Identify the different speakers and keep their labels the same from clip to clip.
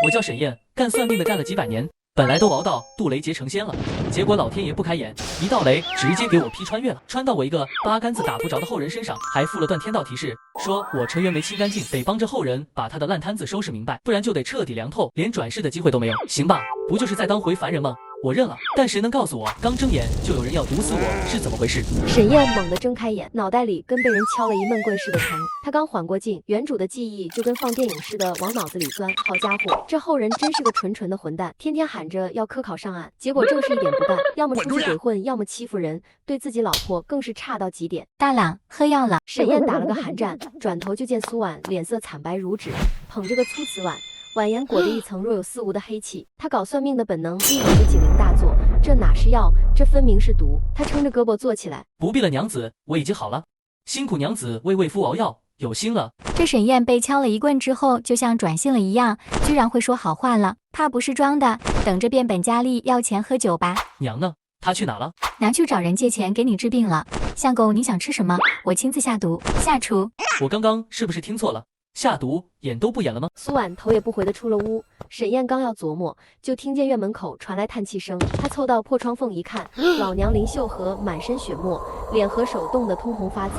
Speaker 1: 我叫沈燕，干算命的干了几百年，本来都熬到杜雷劫成仙了，结果老天爷不开眼，一道雷直接给我劈穿越了，穿到我一个八竿子打不着的后人身上，还附了段天道提示，说我尘缘没清干净，得帮着后人把他的烂摊子收拾明白，不然就得彻底凉透，连转世的机会都没有。行吧，不就是再当回凡人吗？我认了，但谁能告诉我，刚睁眼就有人要毒死我，是怎么回事？
Speaker 2: 沈燕猛地睁开眼，脑袋里跟被人敲了一闷棍似的疼。他刚缓过劲，原主的记忆就跟放电影似的往脑子里钻。好家伙，这后人真是个纯纯的混蛋，天天喊着要科考上岸，结果正事一点不干，要么出去鬼混，要么欺负人，对自己老婆更是差到极点。
Speaker 3: 大郎，喝药了。
Speaker 2: 沈燕打了个寒战，转头就见苏婉脸色惨白如纸，捧着个粗瓷碗。碗沿裹着一层若有似无的黑气，他搞算命的本能立马就警铃大作，这哪是药，这分明是毒。他撑着胳膊坐起来，
Speaker 1: 不必了，娘子，我已经好了，辛苦娘子为为夫熬药，有心了。
Speaker 3: 这沈燕被敲了一棍之后，就像转性了一样，居然会说好话了，怕不是装的，等着变本加厉要钱喝酒吧。
Speaker 1: 娘呢？她去哪了？
Speaker 3: 拿去找人借钱给你治病了。相公，你想吃什么？我亲自下毒下厨。
Speaker 1: 我刚刚是不是听错了？下毒演都不演了吗？
Speaker 2: 苏婉头也不回的出了屋。沈燕刚要琢磨，就听见院门口传来叹气声。她凑到破窗缝一看，老娘林秀禾满身血沫，脸和手冻得通红发紫，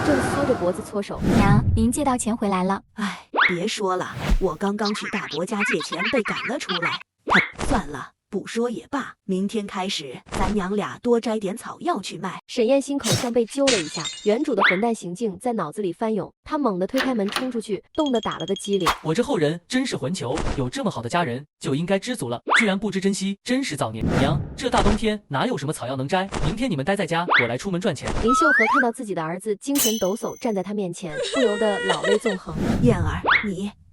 Speaker 2: 正缩着脖子搓手。
Speaker 3: 娘，您借到钱回来了。
Speaker 4: 哎，别说了，我刚刚去大伯家借钱被赶了出来。算了，不说也罢，明天开始咱娘俩多摘点草药去卖。
Speaker 2: 沈燕心口像被揪了一下，原主的混蛋行径在脑子里翻涌，她猛地推开门冲出去，冻得打了个激灵。
Speaker 1: 我这后人真是混球，有这么好的家人就应该知足了，居然不知珍惜，真是造孽。娘，这大冬天哪有什么草药能摘？明天你们待在家，我来出门赚钱。
Speaker 2: 林秀禾看到自己的儿子精神抖擞站在他面前，不由得老泪纵横。
Speaker 4: 燕儿，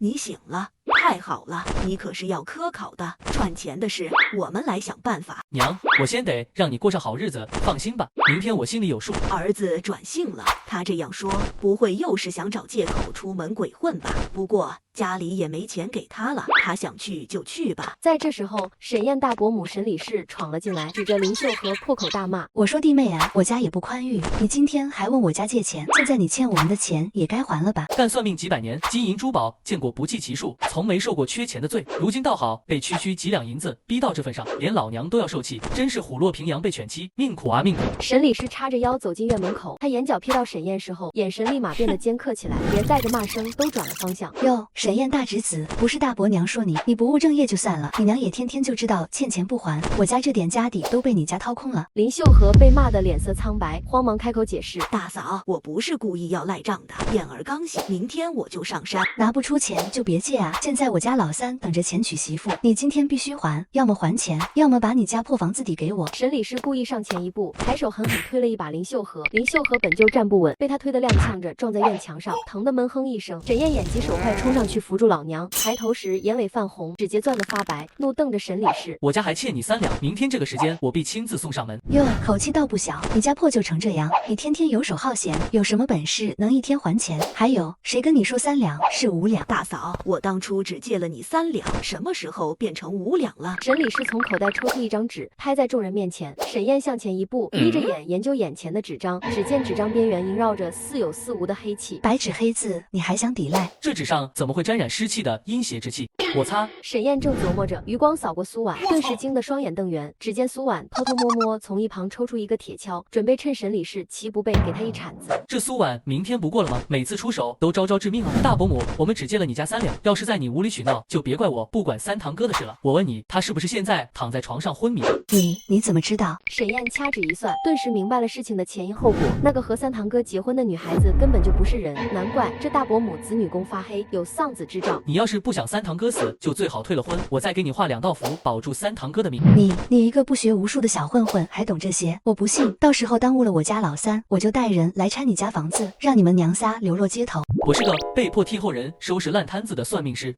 Speaker 4: 你醒了，太好了，你可是要科考的，赚钱的事我们来想办法。
Speaker 1: 娘，我先得让你过上好日子，放心吧，明天我心里有数。
Speaker 4: 儿子转性了，他这样说，不会又是想找借口出门鬼混吧？不过家里也没钱给他了，他想去就去吧。
Speaker 2: 在这时候，沈燕大伯母沈李氏闯了进来，指着林秀禾破口大骂：“
Speaker 5: 我说弟妹啊，我家也不宽裕，你今天还问我家借钱，现在你欠我们的钱也该还了吧？
Speaker 1: 干算命几百年，金银珠宝见过不计其数，从没受过缺钱的罪，如今倒好，被区几两银子逼到这份上，连老娘都要受气，真是虎落平阳被犬欺，命苦啊命苦！”
Speaker 2: 沈李氏叉着腰走进院门口，他眼角瞥到沈燕时候，眼神立马变得尖刻起来，连带着骂声都转了方向。
Speaker 5: 哟，沈燕大侄子，不是大伯娘说你不务正业就算了，你娘也天天就知道欠钱不还，我家这点家底都被你家掏空了。
Speaker 2: 林秀禾被骂得脸色苍白，慌忙开口解释：“
Speaker 4: 大嫂，我不是故意要赖账的，燕儿刚醒，明天我就上山。
Speaker 5: 拿不出钱就别借啊，现在我家老三等着钱娶媳妇，你今天必须还，要么还钱，要么把你家破房子抵给我。”
Speaker 2: 沈李氏故意上前一步，抬手狠狠推了一把林秀禾。林秀禾本就站不稳，被他推得踉跄着撞在院墙上，疼得闷哼一声。沈燕眼疾手快冲上去扶住老娘，抬头时眼尾泛红，指节攥得发白，怒瞪着沈李氏：“
Speaker 1: 我家还欠你3两，明天这个时间我必亲自送上门。”
Speaker 5: 哟，口气倒不小，你家破旧成这样，你天天游手好闲，有什么本事能一天还钱？还有谁跟你说3两是5两？
Speaker 4: 大嫂，我当初只借了你3两，什么时候变成5两了？
Speaker 2: 沈李氏从口袋抽出一张纸，拍在众人面前。沈燕向前一步，眯着眼研究眼前的纸张，只见纸张边缘萦绕着似有似无的黑气。
Speaker 5: 白纸黑字，你还想抵赖？
Speaker 1: 这纸上怎么会沾染湿气的阴邪之气？我擦！
Speaker 2: 沈燕正琢磨着，余光扫过苏婉，顿时惊得双眼瞪圆。只见苏婉偷偷摸摸从一旁抽出一个铁锹，准备趁沈李氏其不备给他一铲子。
Speaker 1: 这苏婉明天不过了吗？每次出手都招招致命啊！大伯母，我们只借了你家3两，要是在你无理取闹，就别怪我不管三堂哥的事了。我问你，他是不是现在躺在床上昏迷着？
Speaker 5: 你怎么知道？
Speaker 2: 沈燕掐指一算，顿时明白了事情的前因后果。那个和三堂哥结婚的女孩子根本就不是人，难怪这大伯母子女宫发黑，有丧子之兆。
Speaker 1: 你要是不想三堂哥死，就最好退了婚，我再给你画2道符，保住三堂哥的命。
Speaker 5: 你一个不学无术的小混混，还懂这些？我不信，到时候耽误了我家老三，我就带人来拆你家房子，让你们娘仨流落街头。
Speaker 1: 我是个被迫替后人收拾烂摊子的算命师。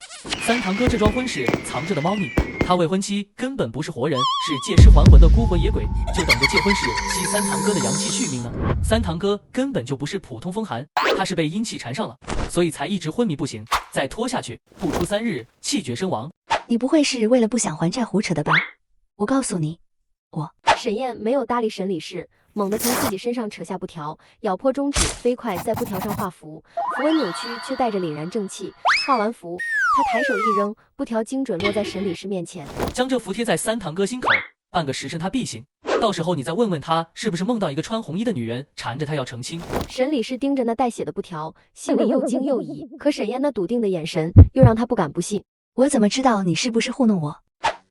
Speaker 1: 三堂哥这桩婚事藏着的猫腻，他未婚妻根本不是活人，是借尸还魂的孤魂野鬼，就等着借婚时吸三堂哥的阳气续命呢。三堂哥根本就不是普通风寒，他是被阴气缠上了，所以才一直昏迷不醒，再拖下去不出3日气绝身亡。
Speaker 5: 你不会是为了不想还债胡扯的吧？我告诉你，
Speaker 2: 沈燕没有搭理沈李氏，猛地从自己身上扯下布条，咬破中指，飞快在布条上画符，符文扭曲却带着凛然正气。画完符，他抬手一扔，布条精准落在沈理事面前，
Speaker 1: 将这符贴在三堂哥心口，半个时辰他必醒。到时候你再问问他，是不是梦到一个穿红衣的女人缠着他要成亲。
Speaker 2: 沈理事盯着那带血的布条，心里又惊又疑，可沈燕那笃定的眼神又让他不敢不信。
Speaker 5: 我怎么知道你是不是糊弄我？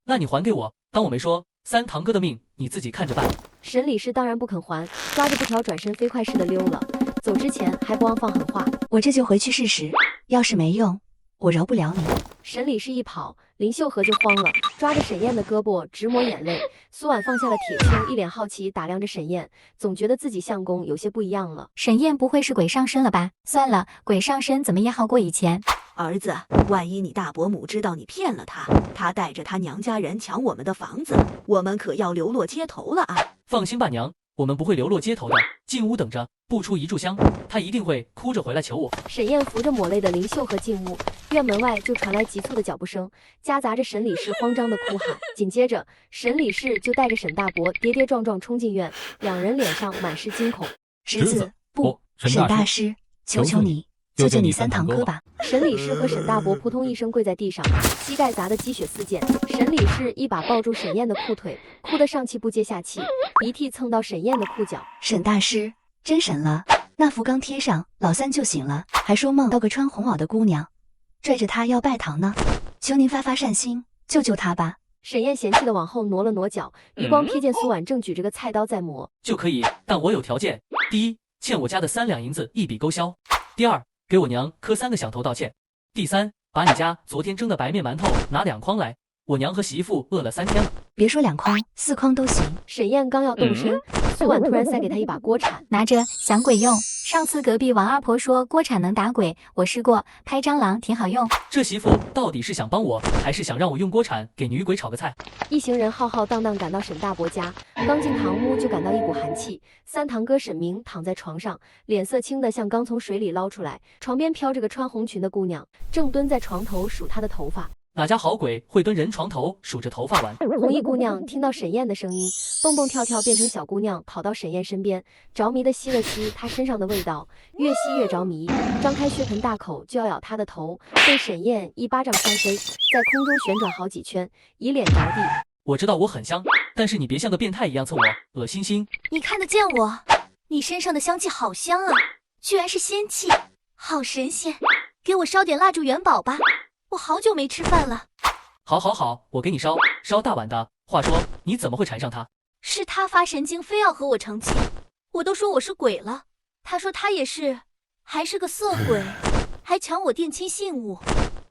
Speaker 1: 那你还给我，当我没说。三堂哥的命你自己看着办。
Speaker 2: 沈理事当然不肯还，抓着布条转身飞快似的溜了。走之前还不忘放狠话：
Speaker 5: 我这就回去试试，要是没用，我饶不了你。
Speaker 2: 沈理事一跑，林秀和就慌了，抓着沈燕的胳膊直抹眼泪。苏婉放下了铁锹，一脸好奇打量着沈燕，总觉得自己相公有些不一样了。
Speaker 3: 沈燕不会是鬼上身了吧？算了，鬼上身怎么也好过以前。
Speaker 4: 儿子，万一你大伯母知道你骗了她，她带着她娘家人抢我们的房子，我们可要流落街头了啊！
Speaker 1: 放心吧娘，我们不会流落街头的，进屋等着，不出一炷香，她一定会哭着回来求我。
Speaker 2: 沈燕扶着抹泪的林秀和进屋，院门外就传来急促的脚步声，夹杂着沈理事慌张的哭喊。紧接着，沈理事就带着沈大伯跌跌撞撞冲进院，两人脸上满是惊恐。
Speaker 5: 侄子，不，沈大师，求求你，救救你三堂哥吧！
Speaker 2: 沈理事和沈大伯扑通一声跪在地上，膝盖砸得鸡血四溅。沈理事一把抱住沈燕的裤腿，哭得上气不接下气，鼻涕蹭到沈燕的裤脚。
Speaker 5: 沈大师，真神了！那符刚贴上，老三就醒了，还说梦到个穿红袄的姑娘，拽着他要拜堂呢。求您发发善心，救救他吧！
Speaker 2: 沈燕嫌弃地往后挪了挪脚，余光瞥见苏婉正举着个菜刀在磨。
Speaker 1: 就可以，但我有条件：第一，欠我家的3两银子一笔勾销；第二，给我娘磕3个响头道歉；第三，把你家昨天蒸的白面馒头拿2筐来，我娘和媳妇饿了3天了。
Speaker 5: 别说2筐，4筐都行。
Speaker 2: 沈燕刚要动身，苏婉突然塞给她一把锅铲，
Speaker 3: 拿着想鬼用。上次隔壁王二婆说锅铲能打鬼，我试过，拍蟑螂挺好用。
Speaker 1: 这媳妇到底是想帮我，还是想让我用锅铲给女鬼炒个菜？
Speaker 2: 一行人浩浩荡荡赶到沈大伯家，刚进堂屋就感到一股寒气。三堂哥沈明躺在床上，脸色青得像刚从水里捞出来，床边飘着个穿红裙的姑娘，正蹲在床头数她的头发。
Speaker 1: 哪家好鬼会蹲人床头数着头发玩？
Speaker 2: 红衣姑娘听到沈燕的声音，蹦蹦跳跳变成小姑娘，跑到沈燕身边，着迷地吸了吸她身上的味道，越吸越着迷，张开血盆大口就要咬她的头，被沈燕一巴掌扇飞，在空中旋转好几圈，以脸着地。
Speaker 1: 我知道我很香，但是你别像个变态一样蹭我，恶心心。
Speaker 6: 你看得见我？你身上的香气好香啊，居然是仙气，好神仙！给我烧点蜡烛元宝吧。我好久没吃饭了。
Speaker 1: 好，我给你烧大碗的。话说你怎么会缠上他？
Speaker 6: 是他发神经，非要和我成亲。我都说我是鬼了，他说他也是，还是个色鬼，还抢我定亲信物。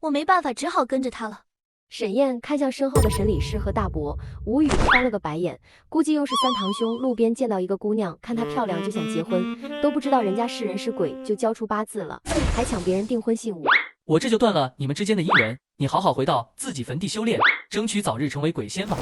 Speaker 6: 我没办法，只好跟着他了。
Speaker 2: 沈燕看向身后的沈理事和大伯，无语翻了个白眼，估计又是三堂兄路边见到一个姑娘，看她漂亮就想结婚，都不知道人家是人是鬼就交出8字了，还抢别人订婚信物。
Speaker 1: 我这就断了你们之间的姻缘，你好好回到自己坟地修炼，争取早日成为鬼仙吧。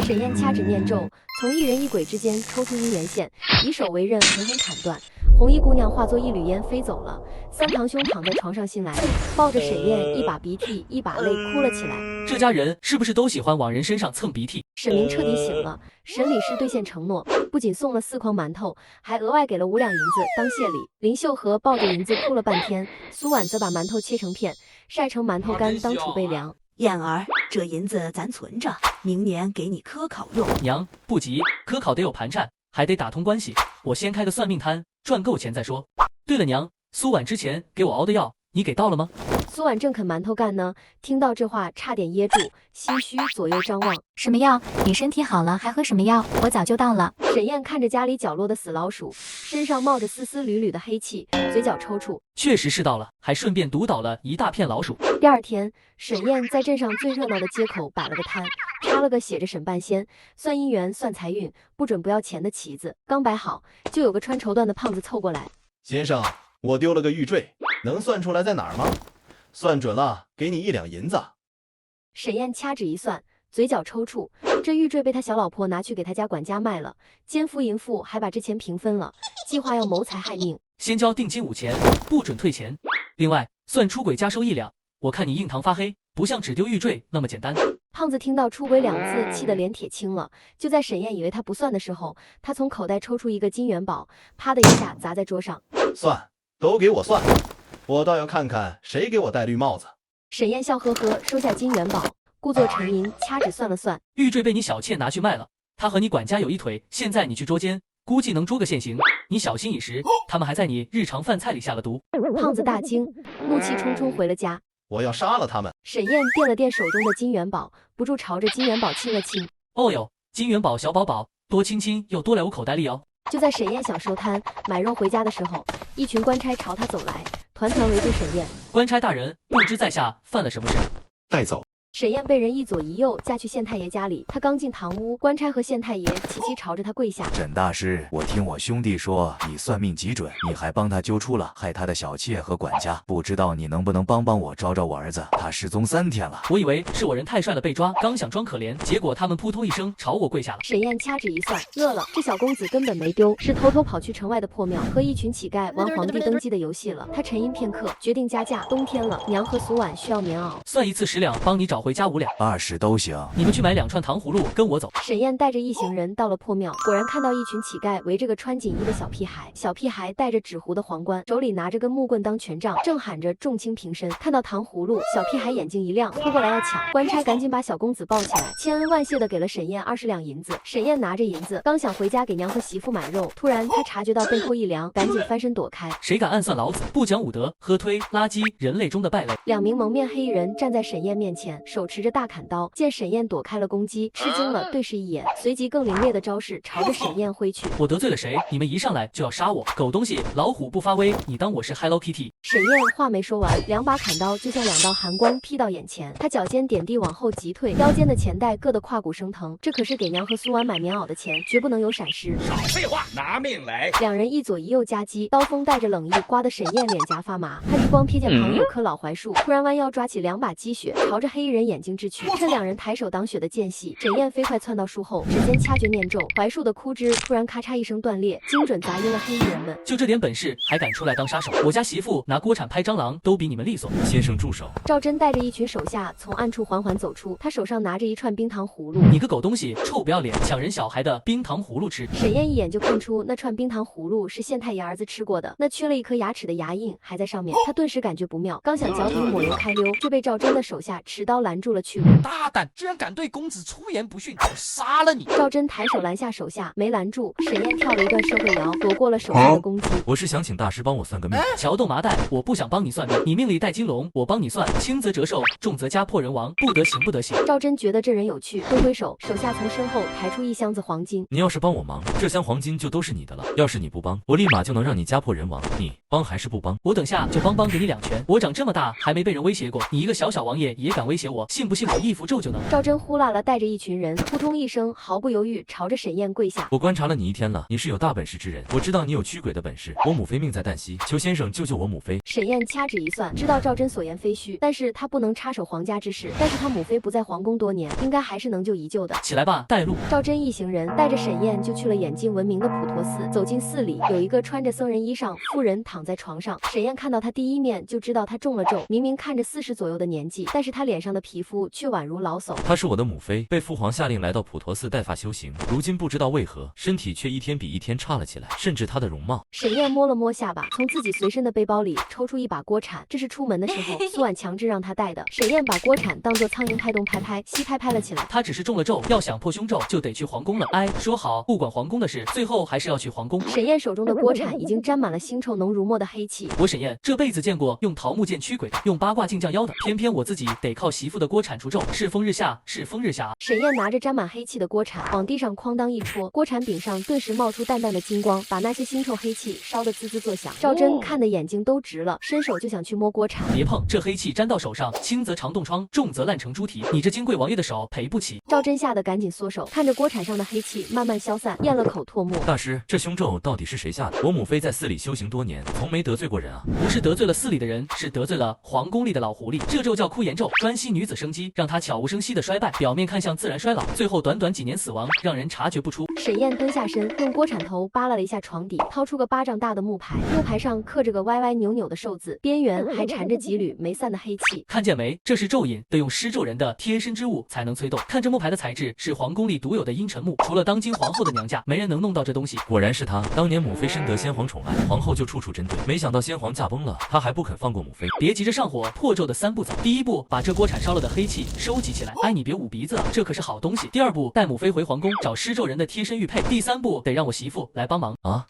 Speaker 2: 沈燕掐指念咒，从一人一鬼之间抽出姻缘线，以手为刃，狠狠砍断。红衣姑娘化作一缕烟飞走了。三堂兄躺在床上醒来，抱着沈燕，一把鼻涕一把泪哭了起来。
Speaker 1: 这家人是不是都喜欢往人身上蹭鼻涕？
Speaker 2: 沈明彻底醒了，沈理事兑现承诺，不仅送了4筐馒头，还额外给了5两银子当谢礼。林秀和抱着银子哭了半天，苏婉则把馒头切成片，晒成馒头干当储备粮。
Speaker 4: 燕儿，这银子咱存着，明年给你科考用。
Speaker 1: 娘，不急，科考得有盘缠，还得打通关系，我先开个算命摊，赚够钱再说。对了娘，苏婉之前给我熬的药，你给到了吗？
Speaker 2: 苏婉正啃馒头干呢，听到这话差点噎住，心虚左右张望。
Speaker 3: 什么药？你身体好了还喝什么药？我早就到了。
Speaker 2: 沈燕看着家里角落的死老鼠，身上冒着丝丝缕缕的黑气，嘴角抽搐。
Speaker 1: 确实是到了，还顺便毒倒了一大片老鼠。
Speaker 2: 第二天，沈燕在镇上最热闹的街口摆了个摊，插了个写着沈半仙算姻缘算财运不准不要钱的旗子。刚摆好，就有个穿绸缎的胖子凑过来。
Speaker 7: 先生，我丢了个玉坠，能算出来在哪儿吗？算准了，给你1两银子。
Speaker 2: 沈燕掐指一算，嘴角抽搐，这玉坠被他小老婆拿去给他家管家卖了，奸夫淫妇还把这钱平分了，计划要谋财害命。
Speaker 1: 先交定金5钱，不准退钱。另外，算出轨加收1两。我看你印堂发黑，不像只丢玉坠那么简单。
Speaker 2: 胖子听到出轨2次，气得脸铁青了。就在沈燕以为他不算的时候，他从口袋抽出一个金元宝，啪的一下砸在桌上。
Speaker 7: 算，都给我算，我倒要看看谁给我戴绿帽子。
Speaker 2: 沈燕笑呵呵收下金元宝，故作沉吟，掐指算了算，
Speaker 1: 玉坠被你小妾拿去卖了，他和你管家有一腿，现在你去捉奸，估计能捉个现行。你小心一时，他们还在你日常饭菜里下了毒。
Speaker 2: 胖子大惊，怒气冲冲回了家。
Speaker 7: 我要杀了他们！
Speaker 2: 沈燕垫了垫手中的金元宝，不住朝着金元宝亲了亲。
Speaker 1: 哦哟，金元宝小宝宝，多亲亲又多来我口袋里哦。
Speaker 2: 就在沈燕想收摊买肉回家的时候，一群官差朝他走来，团团围住沈燕。
Speaker 1: 官差大人，不知在下犯了什么事？
Speaker 7: 带走。
Speaker 2: 沈燕被人一左一右架去县太爷家里，她刚进堂屋，官差和县太爷齐齐朝着她跪下。
Speaker 8: 沈大师，我听我兄弟说你算命极准，你还帮他揪出了害他的小妾和管家，不知道你能不能帮我招招我儿子，他失踪3天了。
Speaker 1: 我以为是我人太帅了被抓，刚想装可怜，结果他们扑通一声朝我跪下了。
Speaker 2: 沈燕掐指一算，乐了，这小公子根本没丢，是偷偷跑去城外的破庙和一群乞丐玩皇帝登基的游戏了。他沉吟片刻，决定加价。冬天了，娘和苏婉需要棉袄，
Speaker 1: 算一次10两，帮你找回家5两。
Speaker 8: 20都行。
Speaker 1: 你们去买2串糖葫芦，跟我走。
Speaker 2: 沈燕带着一行人到了破庙，果然看到一群乞丐围着个穿锦衣的小屁孩，小屁孩戴着纸糊的皇冠，手里拿着根木棍当权杖，正喊着重轻平身。看到糖葫芦，小屁孩眼睛一亮，扑过来要抢。官差赶紧把小公子抱起来，千恩万谢的给了沈燕20两银子。沈燕拿着银子，刚想回家给娘和媳妇买肉，突然他察觉到背后一凉，赶紧翻身躲开。
Speaker 1: 谁敢暗算老子？不讲武德，喝推垃圾，人类中的败类。
Speaker 2: 2名蒙面黑衣人站在沈燕面前，手持着大砍刀，见沈燕躲开了攻击，吃惊了，对视一眼，随即更凌冽的招式朝着沈燕挥去。
Speaker 1: 我得罪了谁？你们一上来就要杀我？狗东西，老虎不发威，你当我是 Hello Kitty？
Speaker 2: 沈燕话没说完，2把砍刀就像2道寒光劈到眼前，他脚尖点地往后急退，腰间的钱袋硌得胯骨生疼。这可是给娘和苏婉买棉袄的钱，绝不能有闪失。
Speaker 9: 少废话，拿命来
Speaker 2: ！2人一左一右夹击，刀锋带着冷意，刮得沈燕脸颊发麻。他余光瞥见旁有棵老槐树，突然弯腰抓起2把积雪，朝着黑衣人眼睛掷去。趁2人抬手挡雪的间隙，沈燕飞快窜到树后，指尖掐诀念咒，槐树的枯枝突然咔嚓一声断裂，精准砸晕了黑衣人们。
Speaker 1: 就这点本事，还敢出来当杀手？我家媳妇拿锅铲拍蟑螂都比你们利索。
Speaker 8: 先生住手！
Speaker 2: 赵真带着一群手下从暗处缓缓走出，他手上拿着一串冰糖葫芦。
Speaker 1: 你个狗东西，臭不要脸，抢人小孩的冰糖葫芦吃！
Speaker 2: 沈燕一眼就看出那串冰糖葫芦是县太爷儿子吃过的，那缺了一颗牙齿的牙印还在上面。他顿时感觉不妙，刚想脚底抹油开溜，就被赵真的手下持刀拦住了去路。
Speaker 9: 大胆，居然敢对公子出言不逊，我杀了你！
Speaker 2: 赵真抬手拦下手下，没拦住。沈燕跳了一段社会摇，躲过了手下的攻击。
Speaker 8: 我是想请大师帮我算个命。
Speaker 1: 桥洞麻袋，我不想帮你算命，你命里带金龙，我帮你算，轻则折寿，重则家破人亡，不得行不得行。
Speaker 2: 赵真觉得这人有趣，挥挥手，手下从身后抬出一箱子黄金。
Speaker 8: 你要是帮我忙，这箱黄金就都是你的了。要是你不帮，我立马就能让你家破人亡。你帮还是不帮？
Speaker 1: 我等下就帮给你2拳。我长这么大还没被人威胁过，你一个小王爷也敢威胁我？信不信我一符咒就能？
Speaker 2: 赵真呼啦啦带着一群人，扑通一声，毫不犹豫朝着沈燕跪下。
Speaker 8: 我观察了你1天了，你是有大本事之人，我知道你有驱鬼的本事。我母妃命在旦夕，求先生救救我母妃。
Speaker 2: 沈燕掐指一算，知道赵真所言非虚，但是他不能插手皇家之事。但是他母妃不在皇宫多年，应该还是能救一救的。
Speaker 1: 起来吧，带路！
Speaker 2: 赵真一行人带着沈燕就去了眼镜闻名的普陀寺。走进寺里，有一个穿着僧人衣裳妇人躺在床上。沈燕看到她第一面就知道她中了咒，明明看着40左右的年纪，但是她脸上的皮肤却宛如老叟。
Speaker 8: 她是我的母妃，被父皇下令来到普陀寺带发修行，如今不知道为何身体却一天比一天差了起来，甚至她的容貌。
Speaker 2: 沈燕摸了摸下巴，从自己随身的背包里抽出一把锅铲，这是出门的时候苏婉强制让她带的。沈燕把锅铲当作苍蝇拍东拍拍西拍拍了起来。
Speaker 1: 她只是中了咒，要想破凶咒就得去皇宫了。哎，说好不管皇宫的事，最后还是要去皇宫。
Speaker 2: 沈燕手中的锅铲已经沾满了腥臭浓如墨的黑气。
Speaker 1: 我沈燕这辈子见过用桃木剑驱鬼的，用八卦镜降妖的，偏偏我自己得靠媳妇的锅铲除咒。世风日下，世风日下。
Speaker 2: 沈燕拿着沾满黑气的锅铲往地上哐当一戳，锅铲柄上顿时冒出淡淡的金光，把那些腥臭黑气烧得滋滋作响。赵真看得眼睛都直了，伸手就想去摸锅铲。
Speaker 1: 别碰，这黑气沾到手上，轻则肠冻疮，重则烂成猪蹄，你这金贵王爷的手赔不起。
Speaker 2: 赵真吓得赶紧缩手，看着锅铲上的黑气慢慢消散，咽了口唾沫。
Speaker 8: 大师，这凶咒到底是谁下的？我母妃在寺里修行多年，从没得罪过人啊。
Speaker 1: 不是得罪了寺里的人，是得罪了皇宫里的老狐狸。这咒叫枯颜咒，专吸女子子生机，让他悄无声息的衰败，表面看像自然衰老，最后短短几年死亡，让人察觉不出。
Speaker 2: 沈燕蹲下身，用锅铲头扒拉了一下床底，掏出个巴掌大的木牌，木牌上刻着个歪歪扭扭的寿字，边缘还缠着几缕没散的黑气。
Speaker 1: 看见没？这是咒引，得用施咒人的贴身之物才能催动。看这木牌的材质是皇宫里独有的阴沉木，除了当今皇后的娘家，没人能弄到这东西。
Speaker 10: 果然是他，当年母妃深得先皇宠爱，皇后就处处针对，没想到先皇驾崩了，他还不肯放过母妃。
Speaker 1: 别急着上火，破咒的3步走。第1步，把这锅铲烧了的黑气收集起来。哎，你别捂鼻子啊，这可是好东西。第2步，带母妃回皇宫找施咒人的贴身玉佩。第3步，得让我媳妇来帮忙
Speaker 10: 啊。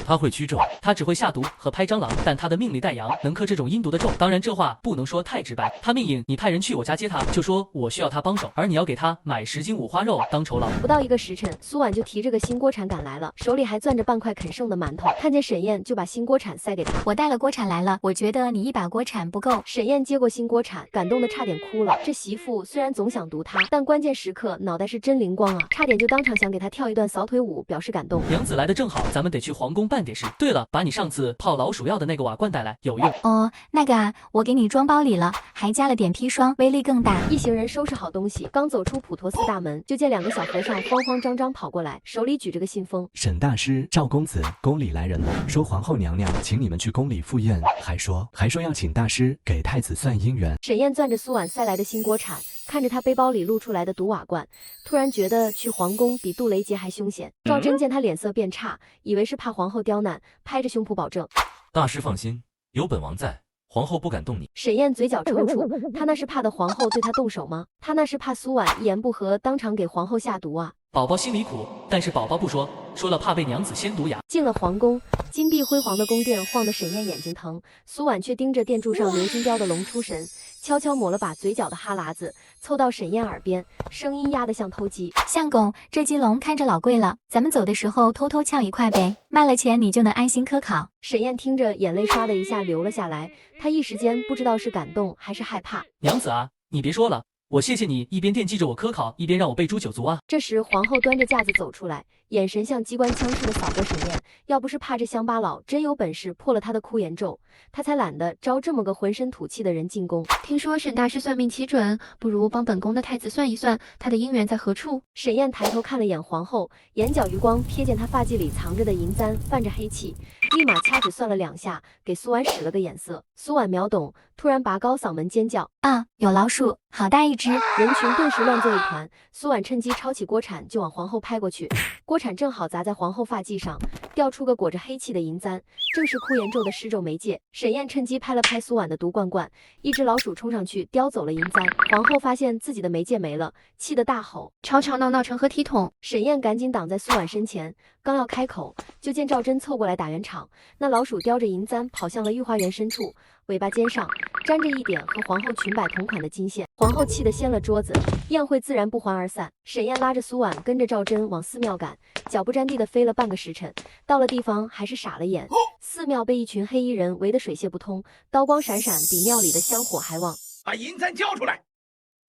Speaker 10: 他会驱咒，
Speaker 1: 他只会下毒和拍蟑螂，但他的命里带阳，能克这种阴毒的咒。当然这话不能说太直白，他命硬，你派人去我家接他，就说我需要他帮手，而你要给他买10斤五花肉当酬劳。
Speaker 2: 不到1个时辰，苏婉就提着个新锅铲赶来了，手里还攥着半块啃剩的馒头。看见沈燕，就把新锅铲塞给他。
Speaker 3: 我带了锅铲来了，我觉得你一把锅铲不够。
Speaker 2: 沈燕接过新锅铲，感动的差点哭了。这媳妇虽然总想毒他，但关键时刻脑袋是真灵光啊，差点就当场想给他跳一段扫腿舞表示感动。
Speaker 1: 娘子来的正好，咱们得去皇宫办点事。对了，把你上次泡老鼠药的那个瓦罐带来，有用。
Speaker 3: 哦，那个啊，我给你装包里了，还加了点砒霜，威力更大。
Speaker 2: 一行人收拾好东西，刚走出普陀寺大门，就见2个小和尚慌慌张张跑过来，手里举着个信封。
Speaker 11: 沈大师、赵公子，宫里来人了，说皇后娘娘请你们去宫里赴宴，还说要请大师给太子算姻缘。
Speaker 2: 沈燕攥着苏婉塞来的新锅铲，看着他背包里露出来的毒瓦罐，突然觉得去皇宫比杜雷杰还凶险。赵祯见他脸色变差，以为是怕皇后刁难，拍着胸脯保证：
Speaker 10: 大师放心，有本王在，皇后不敢动你。
Speaker 2: 沈燕嘴角抽搐，他那是怕的皇后对他动手吗？他那是怕苏婉一言不合当场给皇后下毒啊。
Speaker 1: 宝宝心里苦，但是宝宝不说，说了怕被娘子先毒哑。
Speaker 2: 进了皇宫，金碧辉煌的宫殿晃得沈燕眼睛疼，苏婉却盯着殿柱上鎏金雕的龙出神，悄悄抹了把嘴角的哈喇子，凑到沈燕耳边，声音压得像偷鸡。
Speaker 3: 相公，这金龙看着老贵了，咱们走的时候偷偷抢一块呗，卖了钱你就能安心科考。
Speaker 2: 沈燕听着，眼泪唰的一下流了下来，她一时间不知道是感动还是害怕。
Speaker 1: 娘子啊，你别说了，我谢谢你一边惦记着我科考，一边让我背诛九族啊。
Speaker 2: 这时皇后端着架子走出来，眼神像机关枪似的扫过沈燕，要不是怕这乡巴佬真有本事破了他的枯颜咒，他才懒得招这么个浑身土气的人进宫。
Speaker 12: 听说沈大师算命奇准，不如帮本宫的太子算一算，他的姻缘在何处？
Speaker 2: 沈燕抬头看了眼皇后，眼角余光瞥见她发髻里藏着的银簪泛着黑气，立马掐指算了2下，给苏婉使了个眼色。苏婉秒懂，突然拔高嗓门尖叫：
Speaker 3: 啊，有老鼠，好大一只！
Speaker 2: 人群顿时乱作一团。苏婉趁机抄起锅铲就往皇后拍过去，锅铲正好砸在皇后发髻上，掉出个裹着黑气的银簪，正是枯颜咒的施咒媒介。沈燕趁机拍了拍苏婉的毒罐罐，一只老鼠冲上去叼走了银簪。皇后发现自己的媒介没了，气得大吼：
Speaker 12: 吵吵闹闹成何体统！
Speaker 2: 沈燕赶紧挡在苏婉身前，刚要开口，就见赵祯凑过来打圆场。那老鼠叼着银簪跑向了御花园深处，尾巴尖上沾着一点和皇后裙摆同款的金线。皇后气得掀了桌子，宴会自然不欢而散。沈燕拉着苏婉跟着赵祯往寺庙赶，脚不沾地的飞了半个时辰，到了地方还是傻了眼。寺庙被一群黑衣人围得水泄不通，刀光闪闪，比庙里的香火还旺。
Speaker 9: 把银簪交出来，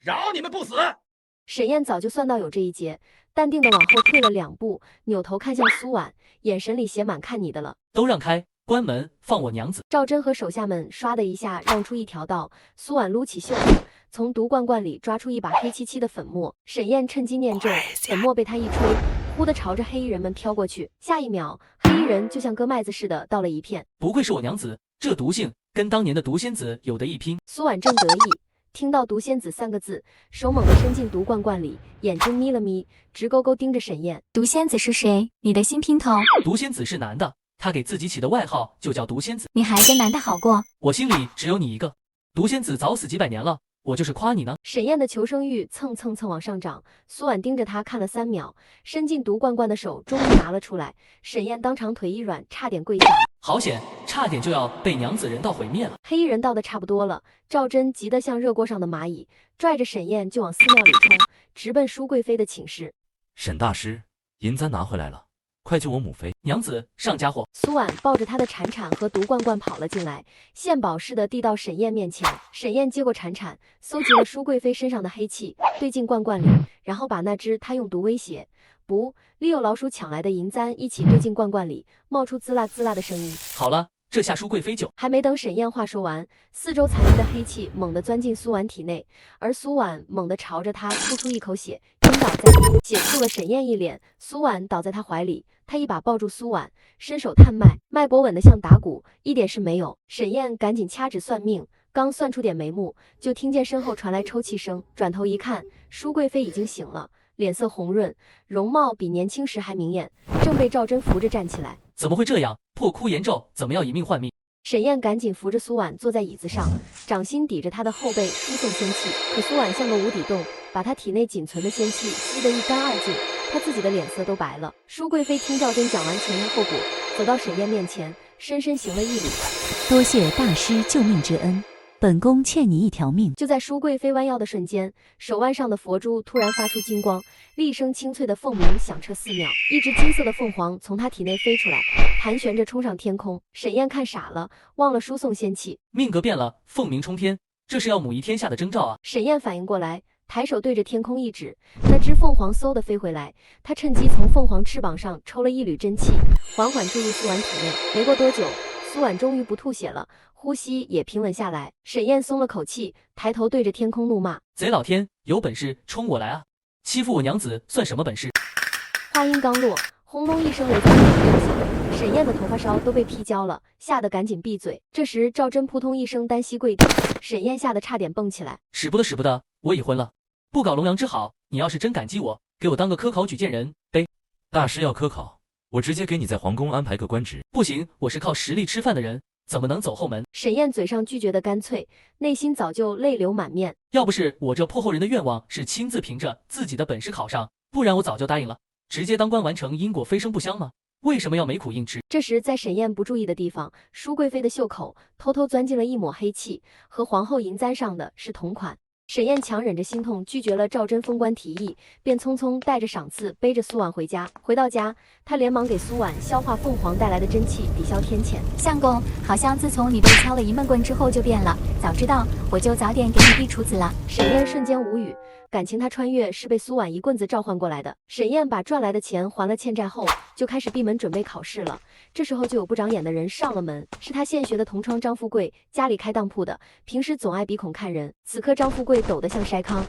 Speaker 9: 饶你们不死！
Speaker 2: 沈燕早就算到有这一节，淡定的往后退了2步，扭头看向苏婉，眼神里写满看你的了。
Speaker 1: 都让开，关门，放我娘子！
Speaker 2: 赵祯和手下们唰的一下让出一条道，苏婉撸起袖子，从毒罐罐里抓出一把黑漆漆的粉末。沈燕趁机念咒，粉末被他一吹，忽地朝着黑衣人们飘过去。下一秒，黑衣人就像割麦子似的倒了一片。
Speaker 1: 不愧是我娘子，这毒性跟当年的毒仙子有得一拼。
Speaker 2: 苏婉正得意，听到毒仙子3个字，手猛地伸进毒罐罐里，眼睛眯了眯，直勾勾盯着沈燕。
Speaker 3: 毒仙子是谁？你的新姘头？
Speaker 1: 毒仙子是男的，他给自己起的外号就叫毒仙子。
Speaker 3: 你还跟男的好过？
Speaker 1: 我心里只有你一个。毒仙子早死几百年了，我就是夸你呢。
Speaker 2: 沈燕的求生欲蹭蹭蹭往上涨，苏婉盯着他看了3秒，伸进毒罐罐的手终于拿了出来。沈燕当场腿一软，差点跪下。
Speaker 1: 好险，差点就要被娘子人道毁灭了。
Speaker 2: 黑衣人倒的差不多了，赵祯急得像热锅上的蚂蚁，拽着沈燕就往寺庙里冲，直奔舒贵妃的寝室。
Speaker 10: 沈大师，银簪拿回来了，快救我母妃！
Speaker 1: 娘子，上家伙！
Speaker 2: 苏婉抱着他的铲铲和毒罐罐跑了进来，献宝似的递到沈燕面前。沈燕接过铲铲，搜集了舒贵妃身上的黑气，兑进罐罐里，然后把那只他用毒威胁里有老鼠抢来的银簪一起兑进罐罐里，冒出滋啦滋啦的声音。
Speaker 1: 好了，这下舒贵妃就……
Speaker 2: 还没等沈燕话说完，四周残余的黑气猛地钻进苏婉体内，而苏婉猛地朝着他吐出一口血，晕倒在地，血触了沈燕一脸。苏婉倒在他怀里，他一把抱住苏婉，伸手探脉，脉搏稳得像打鼓，一点事没有。沈燕赶紧掐指算命，刚算出点眉目，就听见身后传来抽泣声，转头一看，舒贵妃已经醒了，脸色红润，容貌比年轻时还明艳，正被赵祯扶着站起来。
Speaker 1: 怎么会这样？破枯言咒，怎么要以命换命？
Speaker 2: 沈燕赶紧扶着苏婉坐在椅子上，掌心抵着她的后背输送仙气，可苏婉像个无底洞，把她体内仅存的仙气吸得一干二净，她自己的脸色都白了。舒贵妃听赵祯讲完前因后果，走到沈燕面前，深深行了一礼，
Speaker 13: 多谢大师救命之恩，本宫欠你一条命。
Speaker 2: 就在舒贵妃弯腰的瞬间，手腕上的佛珠突然发出金光，厉声清脆的凤鸣响彻四庙，一只金色的凤凰从她体内飞出来，盘旋着冲上天空。沈燕看傻了，忘了输送仙气，
Speaker 1: 命格变了，凤鸣冲天，这是要母仪天下的征兆啊！
Speaker 2: 沈燕反应过来，抬手对着天空一指，那只凤凰嗖地飞回来，她趁机从凤凰翅膀上抽了一缕真气，缓缓注入苏婉体内。没过多久，苏婉终于不吐血了，呼吸也平稳下来。沈燕松了口气，抬头对着天空怒骂：
Speaker 1: 贼老天，有本事冲我来啊！欺负我娘子算什么本事？
Speaker 2: 话音刚落，轰隆一声雷在天空掉下，沈燕的头发梢都被劈焦了，吓得赶紧闭嘴。这时赵祯扑通一声单膝跪地，沈燕吓得差点蹦起来。
Speaker 1: 使不得使不得，我已婚了，不搞龙阳之好，你要是真感激我，给我当个科考举荐人呗。
Speaker 10: 大师要科考，我直接给你在皇宫安排个官职。
Speaker 1: 不行，我是靠实力吃饭的人，怎么能走后门？
Speaker 2: 沈燕嘴上拒绝的干脆，内心早就泪流满面。
Speaker 1: 要不是我这破后人的愿望是亲自凭着自己的本事考上，不然我早就答应了，直接当官完成因果飞升不香吗？为什么要没苦硬吃？
Speaker 2: 这时在沈燕不注意的地方，舒贵妃的袖口偷偷钻进了一抹黑气，和皇后银簪上的是同款。沈燕强忍着心痛，拒绝了赵祯封官提议，便匆匆带着赏赐背着苏婉回家。回到家，她连忙给苏婉消化凤凰带来的真气，抵消天谴。
Speaker 3: 相公，好像自从你被敲了一闷棍之后就变了，早知道我就早点给你避处子了。
Speaker 2: 沈燕瞬间无语，感情她穿越是被苏婉一棍子召唤过来的。沈燕把赚来的钱还了欠债后，就开始闭门准备考试了。这时候就有不长眼的人上了门，是他现学的同窗张富贵，家里开当铺的，平时总爱鼻孔看人。此刻张富贵抖得像筛糠。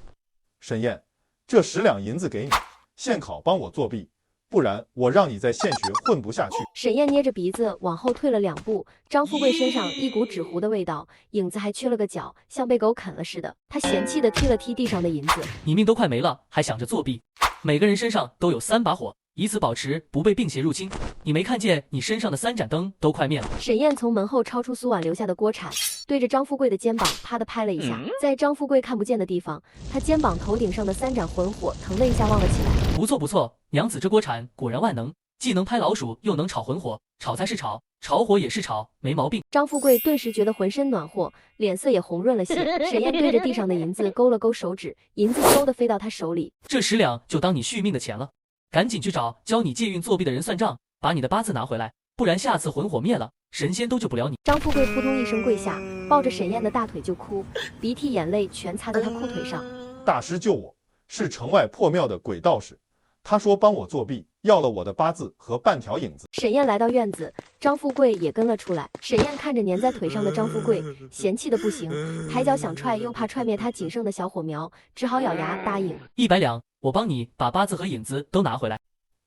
Speaker 14: 沈燕，这10两银子给你，现考帮我作弊，不然我让你在现学混不下去。
Speaker 2: 沈燕捏着鼻子往后退了2步，张富贵身上一股纸糊的味道，影子还缺了个角，像被狗啃了似的。他嫌弃地踢了踢地上的银子。
Speaker 1: 你命都快没了，还想着作弊？每个人身上都有3把火，以此保持不被病邪入侵。你没看见你身上的3盏灯都快灭了？
Speaker 2: 沈燕从门后抄出苏婉留下的锅铲，对着张富贵的肩膀啪的拍了一下，在张富贵看不见的地方，他肩膀头顶上的3盏魂火腾的一下旺了起来。
Speaker 1: 不错不错，娘子这锅铲果然万能，既能拍老鼠，又能炒魂火，炒菜是炒，炒火也是炒，没毛病。
Speaker 2: 张富贵顿时觉得浑身暖和，脸色也红润了些。沈燕对着地上的银子勾了勾手指，银子嗖的飞到他手里。
Speaker 1: 这10两就当你续命的钱了，赶紧去找教你借运作弊的人算账，把你的八字拿回来，不然下次魂火灭了，神仙都救不了你。
Speaker 2: 张富贵扑通一声跪下，抱着沈燕的大腿就哭，鼻涕眼泪全擦在他裤腿上。
Speaker 14: 大师救我，是城外破庙的鬼道士，他说帮我作弊，要了我的八字和半条影子。
Speaker 2: 沈燕来到院子，张富贵也跟了出来。沈燕看着粘在腿上的张富贵，嫌弃的不行，抬脚想踹，又怕踹灭他仅剩的小火苗，只好咬牙答应。
Speaker 1: 100两，我帮你把八字和影子都拿回来。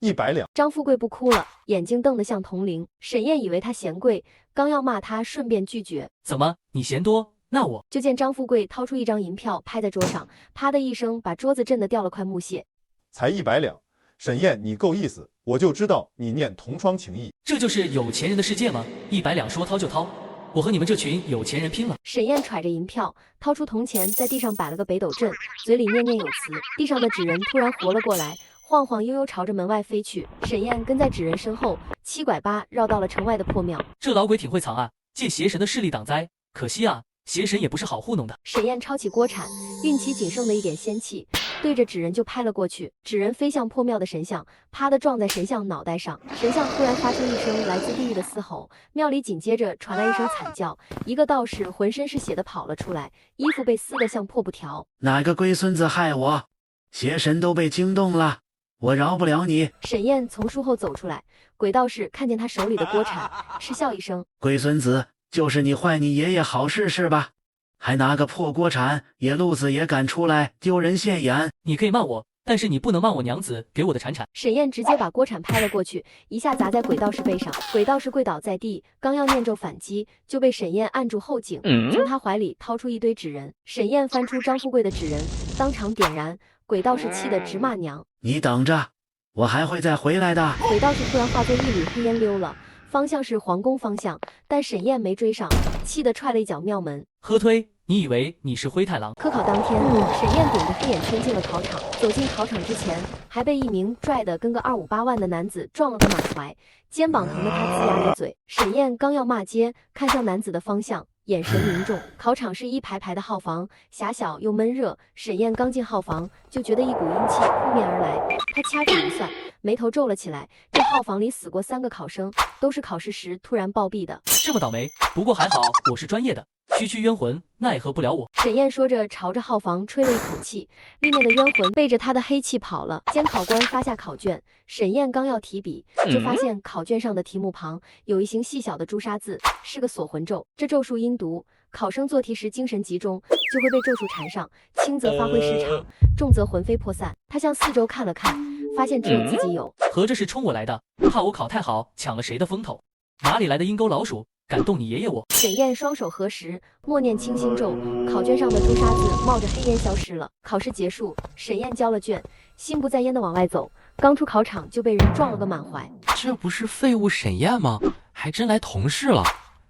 Speaker 14: 100两。
Speaker 2: 张富贵不哭了，眼睛瞪得像铜铃。沈燕以为他嫌贵，刚要骂他，顺便拒绝。
Speaker 1: 怎么，你嫌多？那我……
Speaker 2: 就见张富贵掏出一张银票拍在桌上，啪的一声把桌子震得掉了块木屑。
Speaker 14: 才100两，沈燕你够意思，我就知道你念同窗情谊。
Speaker 1: 这就是有钱人的世界吗？100两说掏就掏，我和你们这群有钱人拼了！
Speaker 2: 沈燕揣着银票，掏出铜钱，在地上摆了个北斗阵，嘴里念念有词。地上的纸人突然活了过来，晃晃悠悠朝着门外飞去。沈燕跟在纸人身后，7拐8绕到了城外的破庙。
Speaker 1: 这老鬼挺会藏啊，借邪神的势力挡灾。可惜啊，邪神也不是好糊弄的。
Speaker 2: 沈燕抄起锅铲，运起仅剩的一点仙气，对着纸人就拍了过去。纸人飞向破庙的神像，啪的撞在神像脑袋上。神像突然发出一声来自地狱的嘶吼，庙里紧接着传来一声惨叫。一个道士浑身是血的跑了出来，衣服被撕得像破布条。
Speaker 15: 哪个龟孙子害我？邪神都被惊动了，我饶不了你。
Speaker 2: 沈燕从树后走出来，鬼道士看见他手里的锅铲，嗤笑一声：
Speaker 15: 龟孙子，就是你坏你爷爷好事是吧？还拿个破锅铲，野路子也敢出来丢人现眼。
Speaker 1: 你可以骂我，但是你不能骂我娘子给我的铲铲。
Speaker 2: 沈燕直接把锅铲拍了过去，一下砸在鬼道士背上，鬼道士跪倒在地，刚要念咒反击，就被沈燕按住后颈，从他怀里掏出一堆纸人。沈燕翻出张富贵的纸人，当场点燃，鬼道士气得直骂娘。
Speaker 15: 你等着，我还会再回来的。
Speaker 2: 鬼道士突然化作一缕黑烟溜了，方向是皇宫方向，但沈燕没追上，气得踹了一脚庙门。
Speaker 1: 喝推，你以为你是灰太狼？
Speaker 2: 科考当天，沈燕顶着黑眼圈进了考场，走进考场之前，还被一名拽得跟个258万的男子撞了个满怀，肩膀疼得他龇牙咧嘴。沈燕刚要骂街，看向男子的方向，眼神凝重。考场是一排排的号房，狭小又闷热。沈燕刚进号房，就觉得一股阴气扑面而来，她掐指一算，眉头皱了起来。这号房里死过3个考生，都是考试时突然暴毙的。
Speaker 1: 这么倒霉，不过还好我是专业的，区区冤魂奈何不了我。
Speaker 2: 沈燕说着，朝着号房吹了一口气，里面的冤魂背着他的黑气跑了。监考官发下考卷，沈燕刚要提笔，就发现考卷上的题目旁有一行细小的朱砂字，是个锁魂咒。这咒术阴毒，考生做题时精神集中，就会被咒术缠上，轻则发挥失常，重则魂飞魄散。他向四周看了看，发现只有自己有。
Speaker 1: 合着是冲我来的，怕我考太好抢了谁的风头？哪里来的阴沟老鼠，敢动你爷爷我？
Speaker 2: 沈燕双手合十，默念清心咒，考卷上的朱砂字冒着黑烟消失了。考试结束，沈燕交了卷，心不在焉的往外走，刚出考场就被人撞了个满怀。
Speaker 9: 这不是废物沈燕吗？还真来同事了。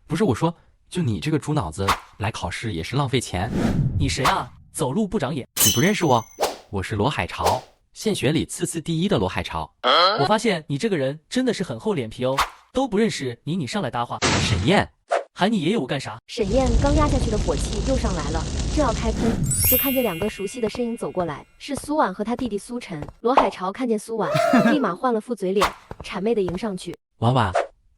Speaker 9: 不是我说，就你这个猪脑子来考试也是浪费钱。
Speaker 1: 你谁啊？走路不长眼。
Speaker 9: 你不认识我？我是罗海潮，县学里次第一的罗海潮。
Speaker 1: 我发现你这个人真的是很厚脸皮哦，都不认识你上来搭话。
Speaker 9: 沈燕，
Speaker 1: 喊你爷爷我干啥？
Speaker 2: 沈燕刚压下去的火气又上来了，正要开喷，就看见2个熟悉的身影走过来，是苏婉和他弟弟苏晨。罗海潮看见苏婉，立马换了副嘴脸，谄媚的迎上去。
Speaker 9: 婉婉，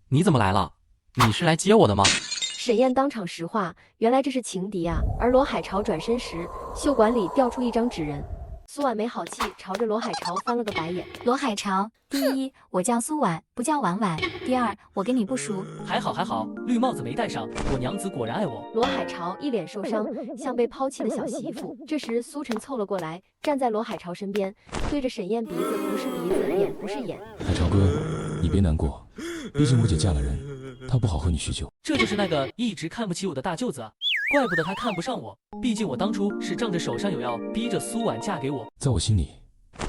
Speaker 9: 你怎么来了？你是来接我的吗？
Speaker 2: 沈燕当场石化，原来这是情敌啊！而罗海潮转身时，袖管里掉出一张纸人。苏婉没好气，朝着罗海潮翻了个白眼。
Speaker 3: 罗海潮，第一，我叫苏婉，不叫婉婉；第二，我跟你不熟。
Speaker 1: 还好还好，绿帽子没戴上，我娘子果然爱我。
Speaker 2: 罗海潮一脸受伤，像被抛弃的小媳妇。这时苏晨凑了过来，站在罗海潮身边，对着沈燕鼻子不是鼻子，眼不是眼。
Speaker 16: 海潮哥，你别难过，毕竟我姐嫁了人，她不好和你叙旧。
Speaker 1: 这就是那个一直看不起我的大舅子啊！怪不得他看不上我，毕竟我当初是仗着手上有要逼着苏婉嫁给我。
Speaker 16: 在我心里，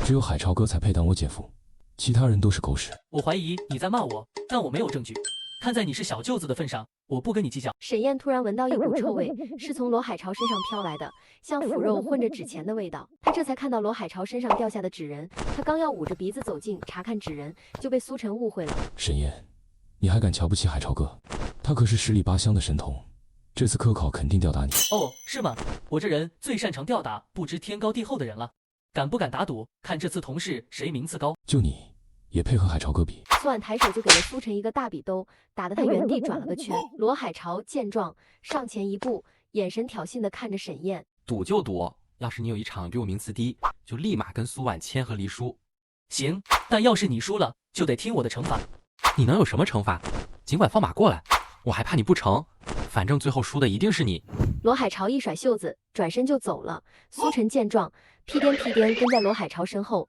Speaker 16: 只有海潮哥才配当我姐夫，其他人都是狗屎。
Speaker 1: 我怀疑你在骂我，但我没有证据。看在你是小舅子的份上，我不跟你计较。
Speaker 2: 沈燕突然闻到一股臭味，是从罗海潮身上飘来的，像腐肉混着纸钱的味道。他这才看到罗海潮身上掉下的纸人，他刚要捂着鼻子走近查看纸人，就被苏晨误会了。
Speaker 16: 沈燕，你还敢瞧不起海潮哥？他可是10里8乡的神童，这次科考肯定吊打你。
Speaker 1: 哦，是吗？我这人最擅长吊打不知天高地厚的人了，敢不敢打赌，看这次同事谁名次高？
Speaker 16: 就你也配和海潮哥比？
Speaker 2: 苏婉抬手就给了苏晨一个大笔兜，打得他原地转了个圈。罗海潮见状上前一步，眼神挑衅地看着沈燕。
Speaker 9: 赌就赌，要是你有一场比我名次低，就立马跟苏婉签和离书。
Speaker 1: 行，但要是你输了，就得听我的惩罚。
Speaker 9: 你能有什么惩罚？尽管放马过来，我还怕你不成。反正最后输的一定是你。
Speaker 2: 罗海潮一甩袖子，转身就走了。苏晨见状，屁颠屁颠跟在罗海潮身后。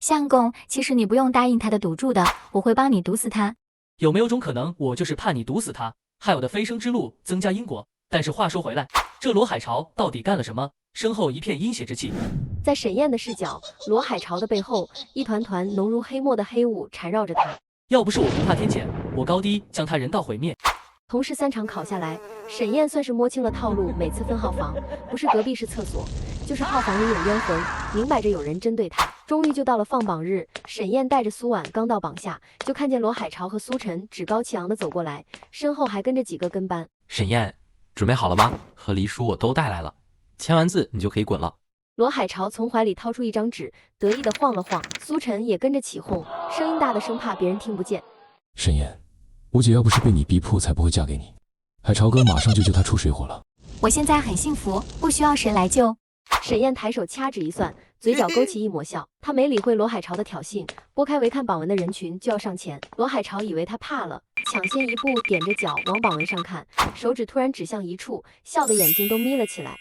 Speaker 3: 相公，其实你不用答应他的赌注的，我会帮你毒死他。
Speaker 1: 有没有种可能，我就是怕你毒死他，害我的飞升之路增加因果？但是话说回来，这罗海潮到底干了什么？身后一片阴血之气。
Speaker 2: 在沈燕的视角，罗海潮的背后，一团团浓如黑墨的黑雾缠绕着他。
Speaker 1: 要不是我不怕天谴，我高低将他人道毁灭。
Speaker 2: 同时3场考下来，沈燕算是摸清了套路，每次分号房，不是隔壁是厕所，就是号房里有冤魂，明摆着有人针对他。终于就到了放榜日，沈燕带着苏婉刚到榜下，就看见罗海潮和苏晨趾高气昂地走过来，身后还跟着几个跟班。
Speaker 9: 沈燕，准备好了吗？和离书我都带来了，签完字你就可以滚了。
Speaker 2: 罗海潮从怀里掏出一张纸，得意地晃了晃，苏晨也跟着起哄，声音大的生怕别人听不见。
Speaker 16: 沈燕，我姐要不是被你逼迫，才不会嫁给你。海潮哥马上就救她出水火了。
Speaker 3: 我现在很幸福，不需要谁来救。
Speaker 2: 沈燕抬手掐指一算，嘴角勾起一抹笑。他没理会罗海潮的挑衅，拨开围看榜文的人群就要上前。罗海潮以为他怕了，抢先一步踮着脚往榜文上看，手指突然指向一处，笑得眼睛都眯了起来。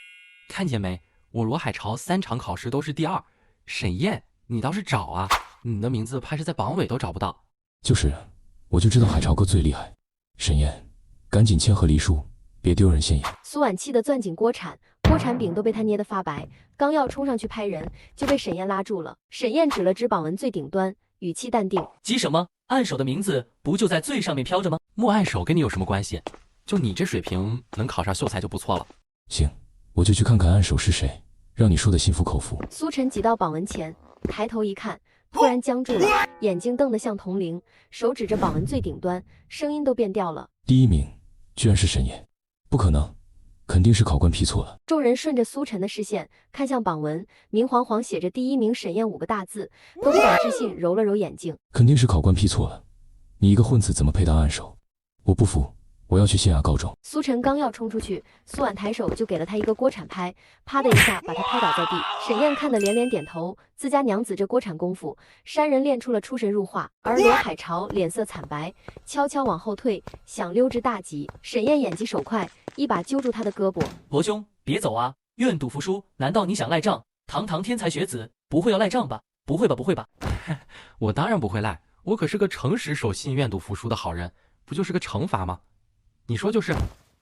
Speaker 9: 看见没？我罗海潮3场考试都是第2。沈燕，你倒是找啊！你的名字怕是在榜尾都找不到。
Speaker 16: 就是，我就知道海潮哥最厉害。沈燕，赶紧签和离书，别丢人现眼。
Speaker 2: 苏婉气得攥紧锅铲，锅铲柄都被他捏得发白，刚要冲上去拍人，就被沈燕拉住了。沈燕指了指榜文最顶端，语气淡定：
Speaker 1: 急什么？按手的名字不就在最上面飘着吗？
Speaker 9: 莫按手跟你有什么关系？就你这水平，能考上秀才就不错了。
Speaker 16: 行，我就去看看按手是谁，让你说的心服口服。
Speaker 2: 苏晨挤到榜文前，抬头一看，突然僵住了，眼睛瞪得像铜铃，手指着榜文最顶端，声音都变调了：
Speaker 16: 第1名居然是沈燕，不可能，肯定是考官批错了。
Speaker 2: 众人顺着苏晨的视线看向榜文，明晃晃写着第1名沈燕5个大字，都不敢置信，揉了揉眼睛。
Speaker 16: 肯定是考官批错了，你一个混子怎么配当按手？我不服，我要去县衙告状。
Speaker 2: 苏晨刚要冲出去，苏婉抬手就给了他一个锅铲拍，啪的一下把他拍倒在地。沈燕看得连连点头，自家娘子这锅铲功夫，山人练出了出神入化。而罗海潮脸色惨白，悄悄往后退，想溜之大吉。沈燕眼疾手快，一把揪住他的胳膊：
Speaker 1: 罗兄，别走啊！愿赌服输，难道你想赖账？堂堂天才学子，不会要赖账吧？不会吧，不会吧？
Speaker 9: 我当然不会赖，我可是个诚实守信、愿赌服输的好人，不就是个惩罚吗？你说就是。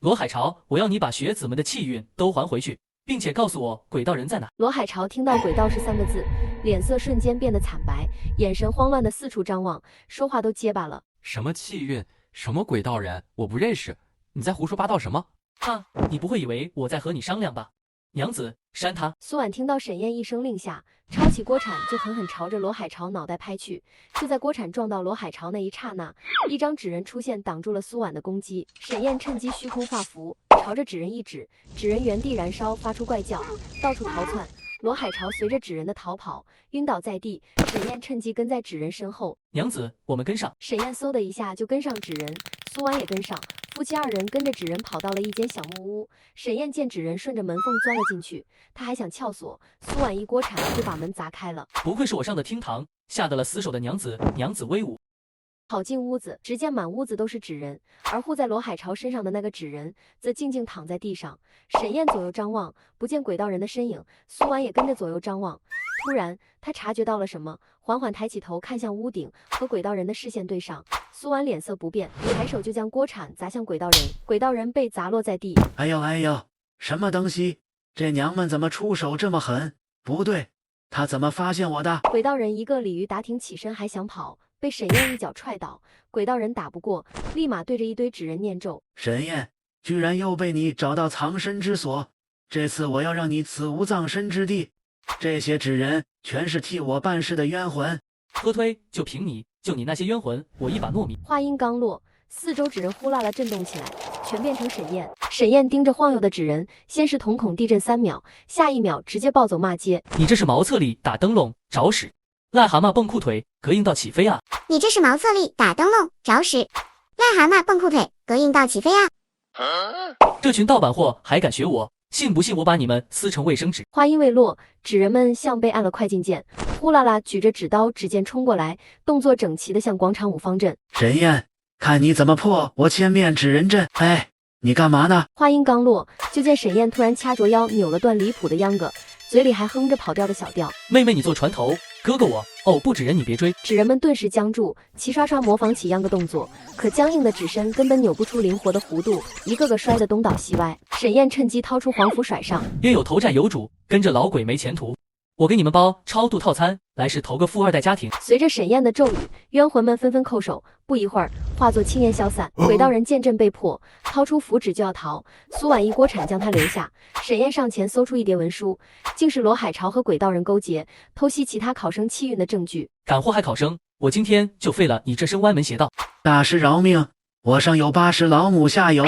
Speaker 1: 罗海潮，我要你把学子们的气运都还回去，并且告诉我鬼道人在哪。
Speaker 2: 罗海潮听到鬼道士3个字，脸色瞬间变得惨白，眼神慌乱的四处张望，说话都结巴了。
Speaker 9: 什么气运，什么鬼道人，我不认识，你在胡说八道什么？
Speaker 1: 哈，你不会以为我在和你商量吧？娘子，扇他！
Speaker 2: 苏婉听到沈燕一声令下，抄起锅铲就狠狠朝着罗海潮脑袋拍去。就在锅铲撞到罗海潮那一刹那，一张纸人出现挡住了苏婉的攻击。沈燕趁机虚空画符，朝着纸人一指，纸人原地燃烧，发出怪叫，到处逃窜。罗海潮随着纸人的逃跑，晕倒在地。沈燕趁机跟在纸人身后。
Speaker 1: 娘子，我们跟上。
Speaker 2: 沈燕嗖的一下就跟上纸人，苏婉也跟上。夫妻2人跟着纸人跑到了一间小木屋。沈燕见纸人顺着门缝钻了进去，她还想撬锁，苏婉一锅铲就把门砸开了。
Speaker 1: 不愧是我上的厅堂，吓得了死守的娘子，娘子威武。
Speaker 2: 跑进屋子，只见满屋子都是纸人，而护在罗海潮身上的那个纸人则静静躺在地上。沈燕左右张望，不见鬼道人的身影，苏婉也跟着左右张望。突然，她察觉到了什么，缓缓抬起头看向屋顶，和鬼道人的视线对上。苏婉脸色不变，抬手就将锅铲砸向鬼道人，鬼道人被砸落在地。
Speaker 15: 哎呦哎呦，什么东西？这娘们怎么出手这么狠？不对，她怎么发现我的？
Speaker 2: 鬼道人一个鲤鱼打挺起身还想跑，被沈燕一脚踹倒。鬼道人打不过，立马对着一堆纸人念咒。
Speaker 15: 沈燕，居然又被你找到藏身之所，这次我要让你死无葬身之地。这些纸人全是替我办事的冤魂。
Speaker 1: 喝推，就凭你，就你那些冤魂，我一把糯米。
Speaker 2: 话音刚落，四周纸人呼啦啦震动起来，全变成沈燕。沈燕盯着晃悠的纸人，先是瞳孔地震3秒，下一秒直接暴走骂街：
Speaker 1: 你这是茅厕里打灯笼找屎，癞蛤蟆蹦裤腿，膈应到起飞啊！
Speaker 17: 你这是茅厕里打灯笼找屎，癞蛤蟆蹦裤腿，膈应到起飞啊！
Speaker 1: 这群盗版货还敢学我？信不信我把你们撕成卫生纸？
Speaker 2: 话音未落，纸人们像被按了快进键，呼啦啦举着纸刀指剑冲过来，动作整齐的像广场舞方阵。
Speaker 15: 沈燕，看你怎么破我千面纸人阵！哎，你干嘛呢？
Speaker 2: 话音刚落，就见沈燕突然掐着腰，扭了段离谱的秧歌，嘴里还哼着跑调的小调。
Speaker 1: 妹妹你做船头，哥哥我哦不纸人你别追。
Speaker 2: 纸人们顿时僵住，齐刷刷模仿起秧歌动作，可僵硬的纸身根本扭不出灵活的弧度，一个个摔得东倒西歪。沈燕趁机掏出黄符甩上，
Speaker 1: 冤有头债有主，跟着老鬼没前途。我给你们包超度套餐，来世投个富2代家庭。
Speaker 2: 随着沈燕的咒语，冤魂们纷纷叩首，不一会儿化作青烟消散。鬼道人见阵被迫，掏出符纸就要逃，苏婉一锅铲将他留下。沈燕上前搜出一叠文书，竟是罗海潮和鬼道人勾结，偷袭其他考生气运的证据。
Speaker 1: 敢祸害考生，我今天就废了你这身歪门邪道！
Speaker 15: 大师饶命，我上有80老母下有。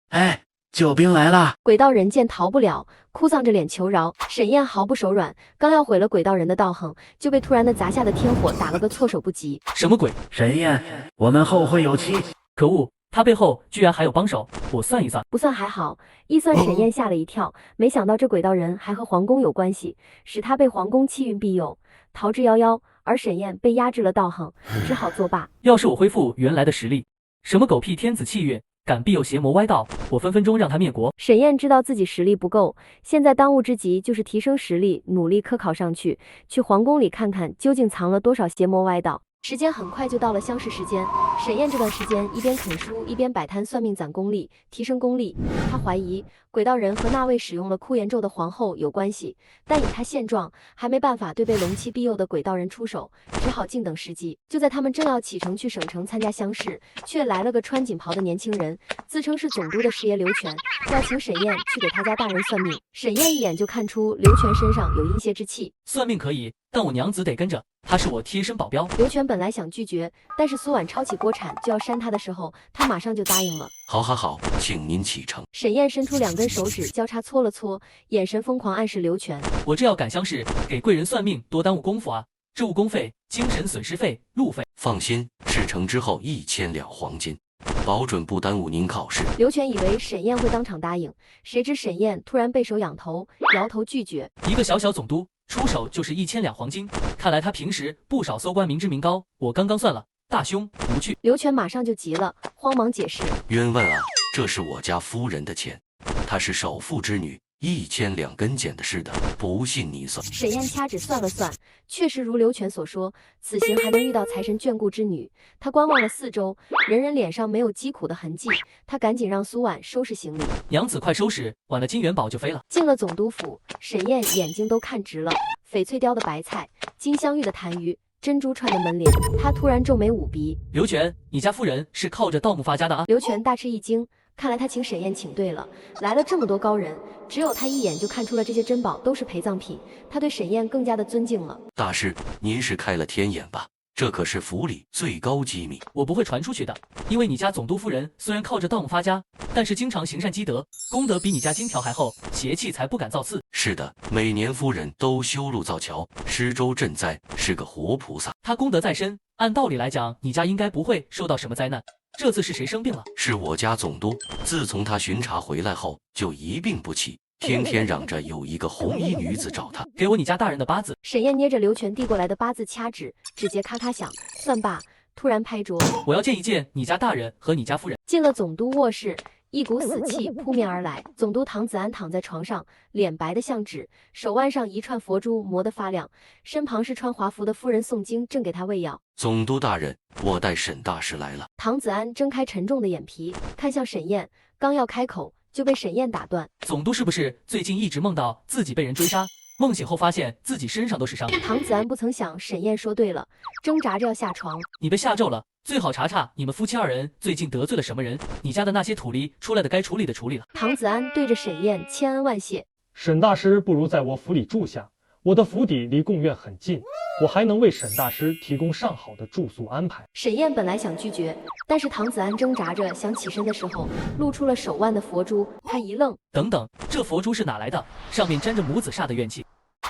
Speaker 15: 哎，救兵来了！
Speaker 2: 鬼道人见逃不了，哭丧着脸求饶。沈燕毫不手软，刚要毁了鬼道人的道行，就被突然的砸下的天火打了个措手不及。
Speaker 1: 什么鬼？
Speaker 15: 沈燕，我们后会有期。
Speaker 1: 可恶，他背后居然还有帮手，我算一算，
Speaker 2: 不算还好，一算沈燕吓了一跳，没想到这鬼道人还和皇宫有关系，使他被皇宫气运庇佑，逃之夭夭，而沈燕被压制了道行，只好作罢。
Speaker 1: 要是我恢复原来的实力，什么狗屁天子气运，敢庇佑邪魔歪道，我分分钟让他灭国。
Speaker 2: 沈燕知道自己实力不够，现在当务之急就是提升实力，努力科考上去，去皇宫里看看究竟藏了多少邪魔歪道。时间很快就到了乡试时间，沈燕这段时间一边啃书，一边摆摊算命攒功力，提升功力。她怀疑鬼道人和那位使用了枯炎咒的皇后有关系，但以她现状，还没办法对被龙气庇佑的鬼道人出手，只好静等时机。就在他们正要启程去省城参加乡试，却来了个穿锦袍的年轻人，自称是总督的师爷刘全，要请沈燕去给他家大人算命。沈燕一眼就看出刘全身上有阴邪之气，
Speaker 1: 算命可以，但我娘子得跟着，她是我贴身保镖。
Speaker 2: 刘全本来想拒绝，但是苏婉抄起锅铲就要扇他的时候，他马上就答应了。
Speaker 18: 好好好，请您启程。
Speaker 2: 沈燕伸出2根手指交叉搓了搓，眼神疯狂暗示刘全：
Speaker 1: 我这要赶乡试，给贵人算命多耽误功夫啊，这误工费、精神损失费、路费。
Speaker 18: 放心，事成之后1000两黄金，保准不耽误您考试。
Speaker 2: 刘全以为沈燕会当场答应，谁知沈燕突然背手仰头，摇头拒绝。
Speaker 1: 一个小小总督出手就是1000两黄金，看来他平时不少搜官明知名高。我刚刚算了，大兄不去。
Speaker 2: 刘全马上就急了，慌忙解释：
Speaker 18: 冤枉啊，这是我家夫人的钱，她是首富之女，1000两跟捡的似的，不信你算。
Speaker 2: 沈燕掐指算了算，确实如刘全所说，此行还能遇到财神眷顾之女。她观望了4周，人人脸上没有疾苦的痕迹，她赶紧让苏婉收拾行李。
Speaker 1: 娘子快收拾，晚了金元宝就飞了。
Speaker 2: 进了总督府，沈燕眼睛都看直了，翡翠雕的白菜，金镶玉的痰盂，珍珠串的门帘，她突然皱眉捂鼻。
Speaker 1: 刘全，你家夫人是靠着盗墓发家的啊？
Speaker 2: 刘全大吃一惊，看来他请沈燕请对了，来了这么多高人，只有他一眼就看出了这些珍宝都是陪葬品，他对沈燕更加的尊敬了。
Speaker 18: 大师，您是开了天眼吧？这可是府里最高机密，
Speaker 1: 我不会传出去的。因为你家总督夫人虽然靠着盗墓发家，但是经常行善积德，功德比你家金条还厚，邪气才不敢造次。
Speaker 18: 是的，每年夫人都修路造桥，施粥赈灾，是个活菩萨。
Speaker 1: 他功德在身，按道理来讲，你家应该不会受到什么灾难。这次是谁生病了？
Speaker 18: 是我家总督，自从他巡查回来后，就一病不起，天天嚷着有一个红衣女子找他。
Speaker 1: 给我你家大人的八字。
Speaker 2: 沈燕捏着刘全递过来的八字掐指，指节咔咔响，算罢，突然拍桌：
Speaker 1: 我要见一见你家大人和你家夫人。
Speaker 2: 进了总督卧室，一股死气扑面而来。总督唐子安躺在床上，脸白得像纸，手腕上一串佛珠磨得发亮，身旁是穿华服的夫人诵经，正给他喂药。
Speaker 18: 总督大人，我带沈大师来了。
Speaker 2: 唐子安睁开沉重的眼皮，看向沈燕，刚要开口，就被沈燕打断。
Speaker 1: 总督是不是最近一直梦到自己被人追杀？梦醒后发现自己身上都是伤。
Speaker 2: 唐子安不曾想沈燕说对了，挣扎着要下床。
Speaker 1: 你被下咒了，最好查查你们夫妻2人最近得罪了什么人，你家的那些土力出来的该处理的处理了。
Speaker 2: 唐子安对着沈燕千恩万谢。
Speaker 19: 沈大师不如在我府里住下，我的府邸离贡院很近，我还能为沈大师提供上好的住宿安排。
Speaker 2: 沈燕本来想拒绝，但是唐子安挣扎着想起身的时候，露出了手腕的佛珠，他一愣。
Speaker 1: 等等，这佛珠是哪来的？上面沾着母子煞的怨气。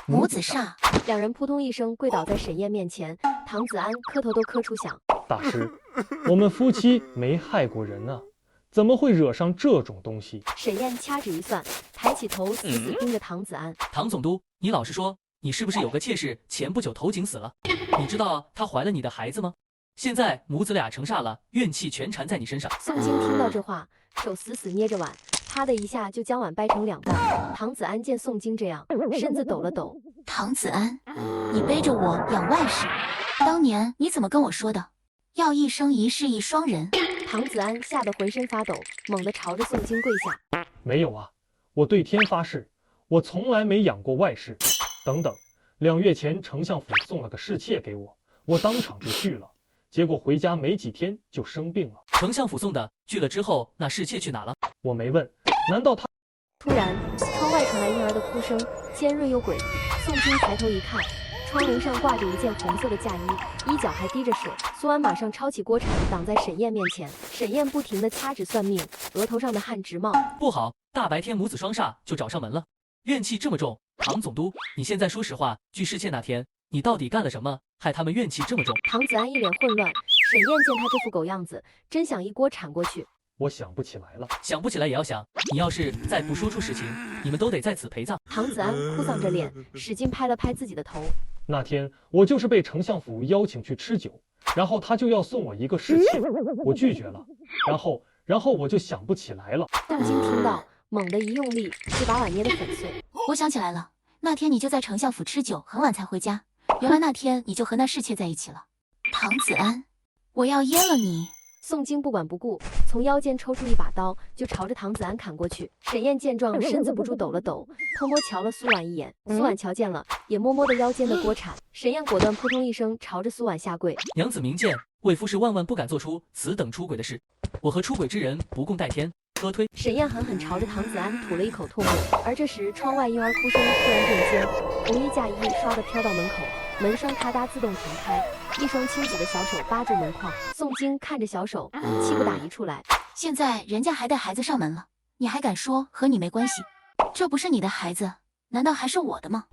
Speaker 6: 母子煞，
Speaker 2: 两人扑通一声跪倒在沈燕面前，唐子安磕头都磕出响。
Speaker 19: 大师，我们夫妻没害过人啊，怎么会惹上这种东西？
Speaker 2: 沈燕掐指一算，抬起头死死盯着唐子安。
Speaker 1: 唐总督，你老实说，你是不是有个妾室前不久投井死了？你知道她怀了你的孩子吗？现在母子俩成煞了，怨气全缠在你身上。
Speaker 2: 宋京听到这话，手死死捏着碗，啪的一下就将碗掰成2半。唐子安见宋京这样，身子抖了抖。
Speaker 6: 唐子安，你背着我养外室，当年你怎么跟我说的？要一生一世一双人。
Speaker 2: 唐子安吓得浑身发抖，猛地朝着宋京跪下。
Speaker 19: 没有啊，我对天发誓，我从来没养过外室。等等，2月前丞相府送了个侍妾给我，我当场就拒了。结果回家没几天就生病了。
Speaker 1: 丞相府送的，拒了之后，那侍妾去哪了？
Speaker 19: 我没问。难道他……
Speaker 2: 突然，窗外传来婴儿的哭声，尖锐又诡异。宋京抬头一看，窗棂上挂着一件红色的嫁衣，衣角还滴着水。苏安马上抄起锅铲挡在沈燕面前。沈燕不停地掐指算命，额头上的汗直冒。
Speaker 1: 不好，大白天母子双煞就找上门了，怨气这么重。唐总督，你现在说实话，拒侍妾那天，你到底干了什么，害他们怨气这么重？
Speaker 2: 唐子安一脸混乱，沈燕见他这副狗样子，真想一锅铲过去。
Speaker 19: 我想不起来了。
Speaker 1: 想不起来也要想，你要是再不说出实情，你们都得在此陪葬。
Speaker 2: 唐子安哭丧着脸，使劲拍了拍自己的头。
Speaker 19: 那天我就是被丞相府邀请去吃酒，然后他就要送我一个侍妾，我拒绝了，然后我就想不起来了。
Speaker 2: 宋京听到，猛地一用力，就把碗捏得粉碎。
Speaker 6: 我想起来了，那天你就在丞相府吃酒，很晚才回家。原来那天你就和那侍妾在一起了。唐子安，我要阉了你！
Speaker 2: 宋京不管不顾，从腰间抽出一把刀，就朝着唐子安砍过去。沈燕见状，身子不住抖了抖，偷摸瞧了苏婉一眼。苏婉瞧见了，也摸摸的腰间的锅铲。沈燕果断扑通一声，朝着苏婉下跪。
Speaker 1: 娘子明鉴，为夫是万万不敢做出此等出轨的事。我和出轨之人不共戴天。喝推！
Speaker 2: 沈燕狠狠朝着唐子安吐了一口唾沫。而这时，窗外婴儿哭声突然变尖，红衣嫁衣唰的飘到门口，门栓咔嗒自动弹开，一双轻举的小手扒住门框。宋京看着小手，气不打一处来。
Speaker 6: 现在人家还带孩子上门了，你还敢说和你没关系？这不是你的孩子，难道还是我的吗？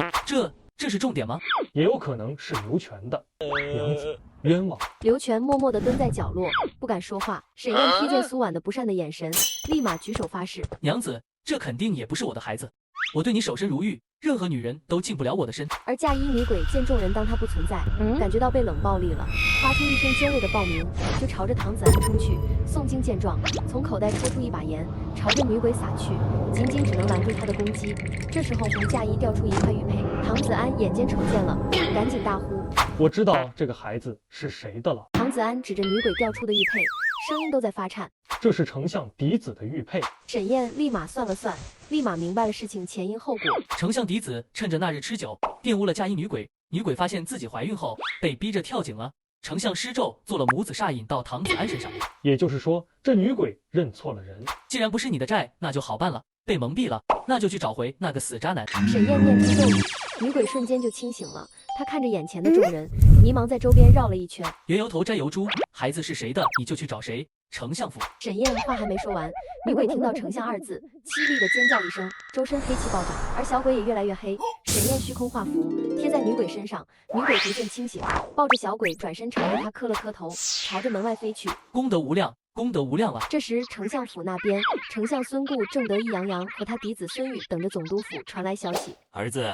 Speaker 1: 这是重点吗？
Speaker 19: 也有可能是刘全的。娘子，冤枉！
Speaker 2: 刘全默默地蹲在角落，不敢说话。沈燕瞥见苏婉的不善的眼神，立马举手发誓：
Speaker 1: 娘子，这肯定也不是我的孩子，我对你守身如玉，任何女人都进不了我的身。
Speaker 2: 而嫁衣女鬼见众人当她不存在，感觉到被冷暴力了，发出一声尖锐的报名，就朝着唐子安冲去。宋京见状，从口袋抽出一把盐，朝着女鬼撒去，仅仅只能拦住她的攻击。这时候红嫁衣掉出一块玉佩，唐子安眼尖瞅见了，赶紧大呼：
Speaker 19: 我知道这个孩子是谁的了。
Speaker 2: 唐子安指着女鬼掉出的玉佩，声音都在发颤：
Speaker 19: 这是丞相嫡子的玉佩。
Speaker 2: 沈燕立马算了算，立马明白了事情前因后果。
Speaker 1: 丞相嫡子趁着那日吃酒，玷污了嫁衣女鬼，女鬼发现自己怀孕后，被逼着跳井了。丞相施咒做了母子煞引到唐子安身上。
Speaker 19: 也就是说，这女鬼认错了人。
Speaker 1: 既然不是你的债，那就好办了。被蒙蔽了，那就去找回那个死渣男。
Speaker 2: 沈燕念出咒语，女鬼瞬间就清醒了。她看着眼前的众人，迷茫在周边绕了一圈。
Speaker 1: 原油头摘油猪，孩子是谁的，你就去找谁。丞相府。
Speaker 2: 沈燕话还没说完，女鬼听到丞相二字，凄厉的尖叫一声，周身黑气暴涨，而小鬼也越来越黑。沈燕虚空画符贴在女鬼身上，女鬼逐渐清醒，抱着小鬼转身朝着他磕了磕头，朝着门外飞去。
Speaker 1: 功德无量，功德无量啊！
Speaker 2: 这时丞相府那边，丞相孙固正得意洋洋，和他嫡子孙玉等着总督府传来消息。
Speaker 10: 儿子，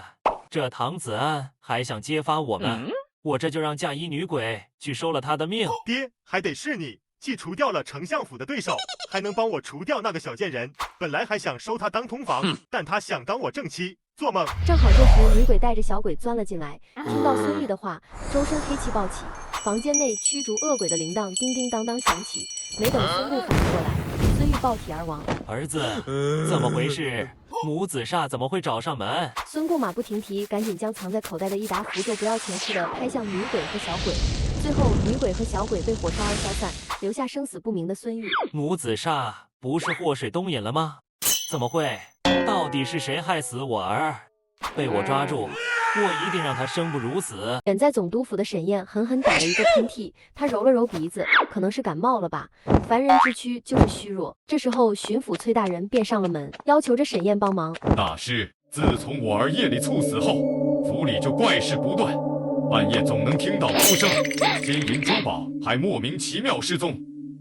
Speaker 10: 这唐子安还想揭发我们，我这就让嫁衣女鬼去收了他的命。
Speaker 20: 爹，还得是你。既除掉了丞相府的对手，还能帮我除掉那个小贱人。本来还想收他当同房，但他想当我正妻，做梦。
Speaker 2: 正好这时女鬼带着小鬼钻了进来，听到孙玉的话，周身黑气暴起，房间内驱逐恶鬼的铃铛叮叮当当响起。没等孙固反应过来，孙玉爆体而亡。
Speaker 10: 儿子，怎么回事？母子煞怎么会找上门？
Speaker 2: 孙固马不停蹄，赶紧将藏在口袋的一沓符咒不要钱似的拍向女鬼和小鬼。最后，女鬼和小鬼被火烧而消散，留下生死不明的孙玉。
Speaker 10: 母子煞不是祸水东引了吗？怎么会？到底是谁害死我儿？被我抓住，我一定让他生不如死。
Speaker 2: 远在总督府的沈燕狠狠打了一个喷嚏，她揉了揉鼻子，可能是感冒了吧。凡人之躯就是虚弱。这时候，巡抚崔大人便上了门，要求着沈燕帮忙。
Speaker 21: 大师，自从我儿夜里猝死后，府里就怪事不断。半夜总能听到哭声，金银珠宝还莫名其妙失踪，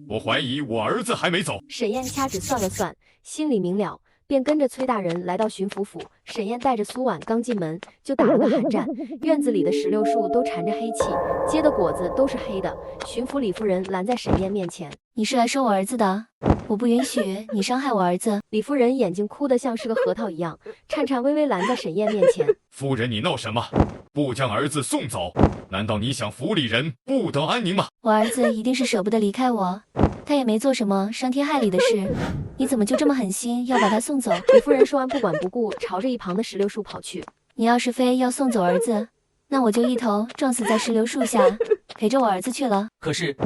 Speaker 21: 我怀疑我儿子还没走。
Speaker 2: 沈燕掐指算了算，心里明了，便跟着崔大人来到巡抚府。沈燕带着苏婉刚进门就打了个寒战，院子里的石榴树都缠着黑气，结的果子都是黑的。巡抚李夫人拦在沈燕面前：“
Speaker 6: 你是来收我儿子的，我不允许你伤害我儿子。”
Speaker 2: 李夫人眼睛哭得像是个核桃一样，颤颤巍巍拦在沈燕面前：“
Speaker 21: 夫人，你闹什么？不将儿子送走，难道你想府里人不得安宁吗？”
Speaker 6: 我儿子一定是舍不得离开我，他也没做什么伤天害理的事，你怎么就这么狠心要把他送走？
Speaker 2: 李夫人说完不管不顾，朝着一旁的石榴树跑去。
Speaker 6: 你要是非要送走儿子，那我就一头撞死在石榴树下，陪着我儿子去了。
Speaker 1: 可是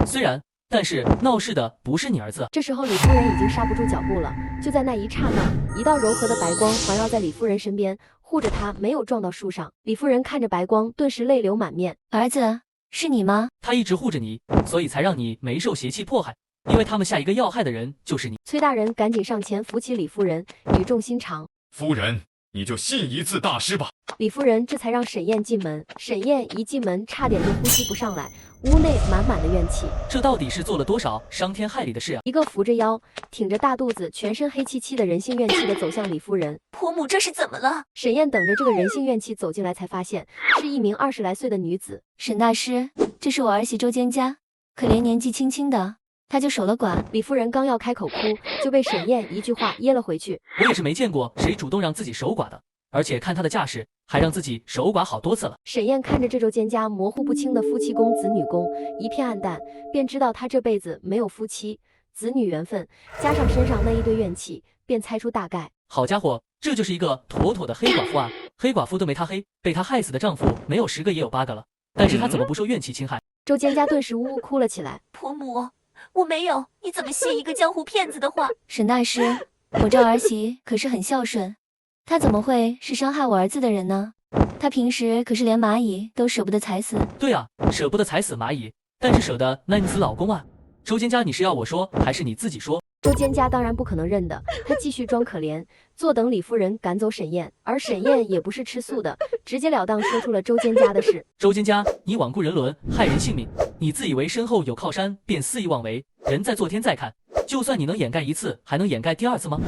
Speaker 1: 但是闹事的不是你儿子。
Speaker 2: 这时候李夫人已经刹不住脚步了，就在那一刹那，一道柔和的白光环绕在李夫人身边，护着她没有撞到树上。李夫人看着白光，顿时泪流满面。
Speaker 6: 儿子，是你吗？
Speaker 1: 他一直护着你，所以才让你没受邪气迫害，因为他们下一个要害的人就是你。
Speaker 2: 崔大人赶紧上前扶起李夫人，语重心长：
Speaker 21: 夫人，你就信一次大师吧。
Speaker 2: 李夫人这才让沈燕进门。沈燕一进门，差点就呼吸不上来，屋内满满的怨气。
Speaker 1: 这到底是做了多少伤天害理的事啊？
Speaker 2: 一个扶着腰，挺着大肚子，全身黑漆漆的人性怨气的走向李夫人。
Speaker 6: 婆母，这是怎么了？
Speaker 2: 沈燕等着这个人性怨气走进来，才发现是一名20来岁的女子。
Speaker 3: 沈大师，这是我儿媳周蒹葭，可怜年纪轻轻的，她就守了寡。
Speaker 2: 李夫人刚要开口哭，就被沈燕一句话噎了回去。
Speaker 1: 我也是没见过谁主动让自己守寡的，而且看她的架势，还让自己守寡好多次了。
Speaker 2: 沈燕看着这周蒹葭模糊不清的夫妻宫、子女宫，一片暗淡，便知道她这辈子没有夫妻子女缘分，加上身上那一堆怨气，便猜出大概。
Speaker 1: 好家伙，这就是一个妥妥的黑寡妇啊！黑寡妇都没她黑，被她害死的丈夫没有10个也有8个了，但是她怎么不受怨气侵害？
Speaker 2: 周蒹葭顿时呜呜哭了起来。
Speaker 6: 婆母，我没有，你怎么信一个江湖骗子的话？
Speaker 3: 沈大师，我这儿媳可是很孝顺，她怎么会是伤害我儿子的人呢？她平时可是连蚂蚁都舍不得踩死。
Speaker 1: 对啊，舍不得踩死蚂蚁，但是舍得那你死老公啊！周蒹葭，你是要我说，还是你自己说？
Speaker 2: 周蒹葭当然不可能认的，她继续装可怜，坐等李夫人赶走沈燕。而沈燕也不是吃素的，直截了当说出了周蒹葭的事。
Speaker 1: 周蒹葭，你罔顾人伦，害人性命，你自以为身后有靠山，便肆意妄为。人在做天在看，就算你能掩盖1次，还能掩盖第2次吗？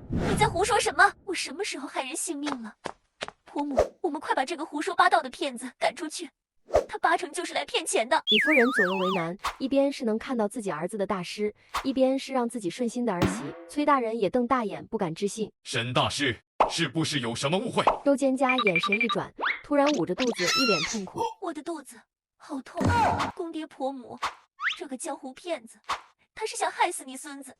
Speaker 6: 你在胡说什么？我什么时候害人性命了？婆母，我们快把这个胡说八道的骗子赶出去，他8成就是来骗钱的。
Speaker 2: 李夫人左右为难，一边是能看到自己儿子的大师，一边是让自己顺心的儿媳。崔大人也瞪大眼，不敢置信。
Speaker 21: 沈大师，是不是有什么误会？
Speaker 2: 周蒹葭眼神一转，突然捂着肚子，一脸痛苦。
Speaker 6: 我的肚子好痛，公爹婆母，这个江湖骗子，他是想害死你孙子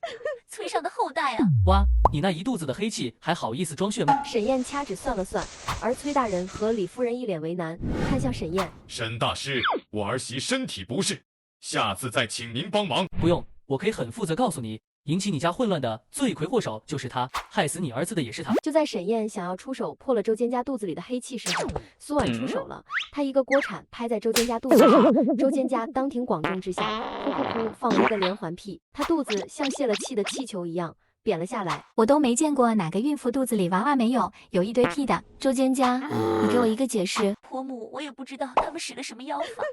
Speaker 6: 崔尚的后代啊！
Speaker 1: 哇，你那一肚子的黑气，还好意思装血吗？
Speaker 2: 沈燕掐指算了算，而崔大人和李夫人一脸为难，看向沈燕。
Speaker 21: 沈大师，我儿媳身体不适，下次再请您帮忙。
Speaker 1: 不用，我可以很负责告诉你，引起你家混乱的罪魁祸首就是他，害死你儿子的也是他。
Speaker 2: 就在沈燕想要出手破了周蒹葭肚子里的黑气时候，苏婉出手了，她一个锅铲拍在周蒹葭肚子上，周蒹葭当庭广众之下，噗噗噗放了一个连环屁，她肚子像泄了气的气球一样扁了下来。
Speaker 3: 我都没见过哪个孕妇肚子里娃娃没有一堆屁的。周蒹葭，你给我一个解释。
Speaker 6: 婆母，我也不知道他们使了什么妖法，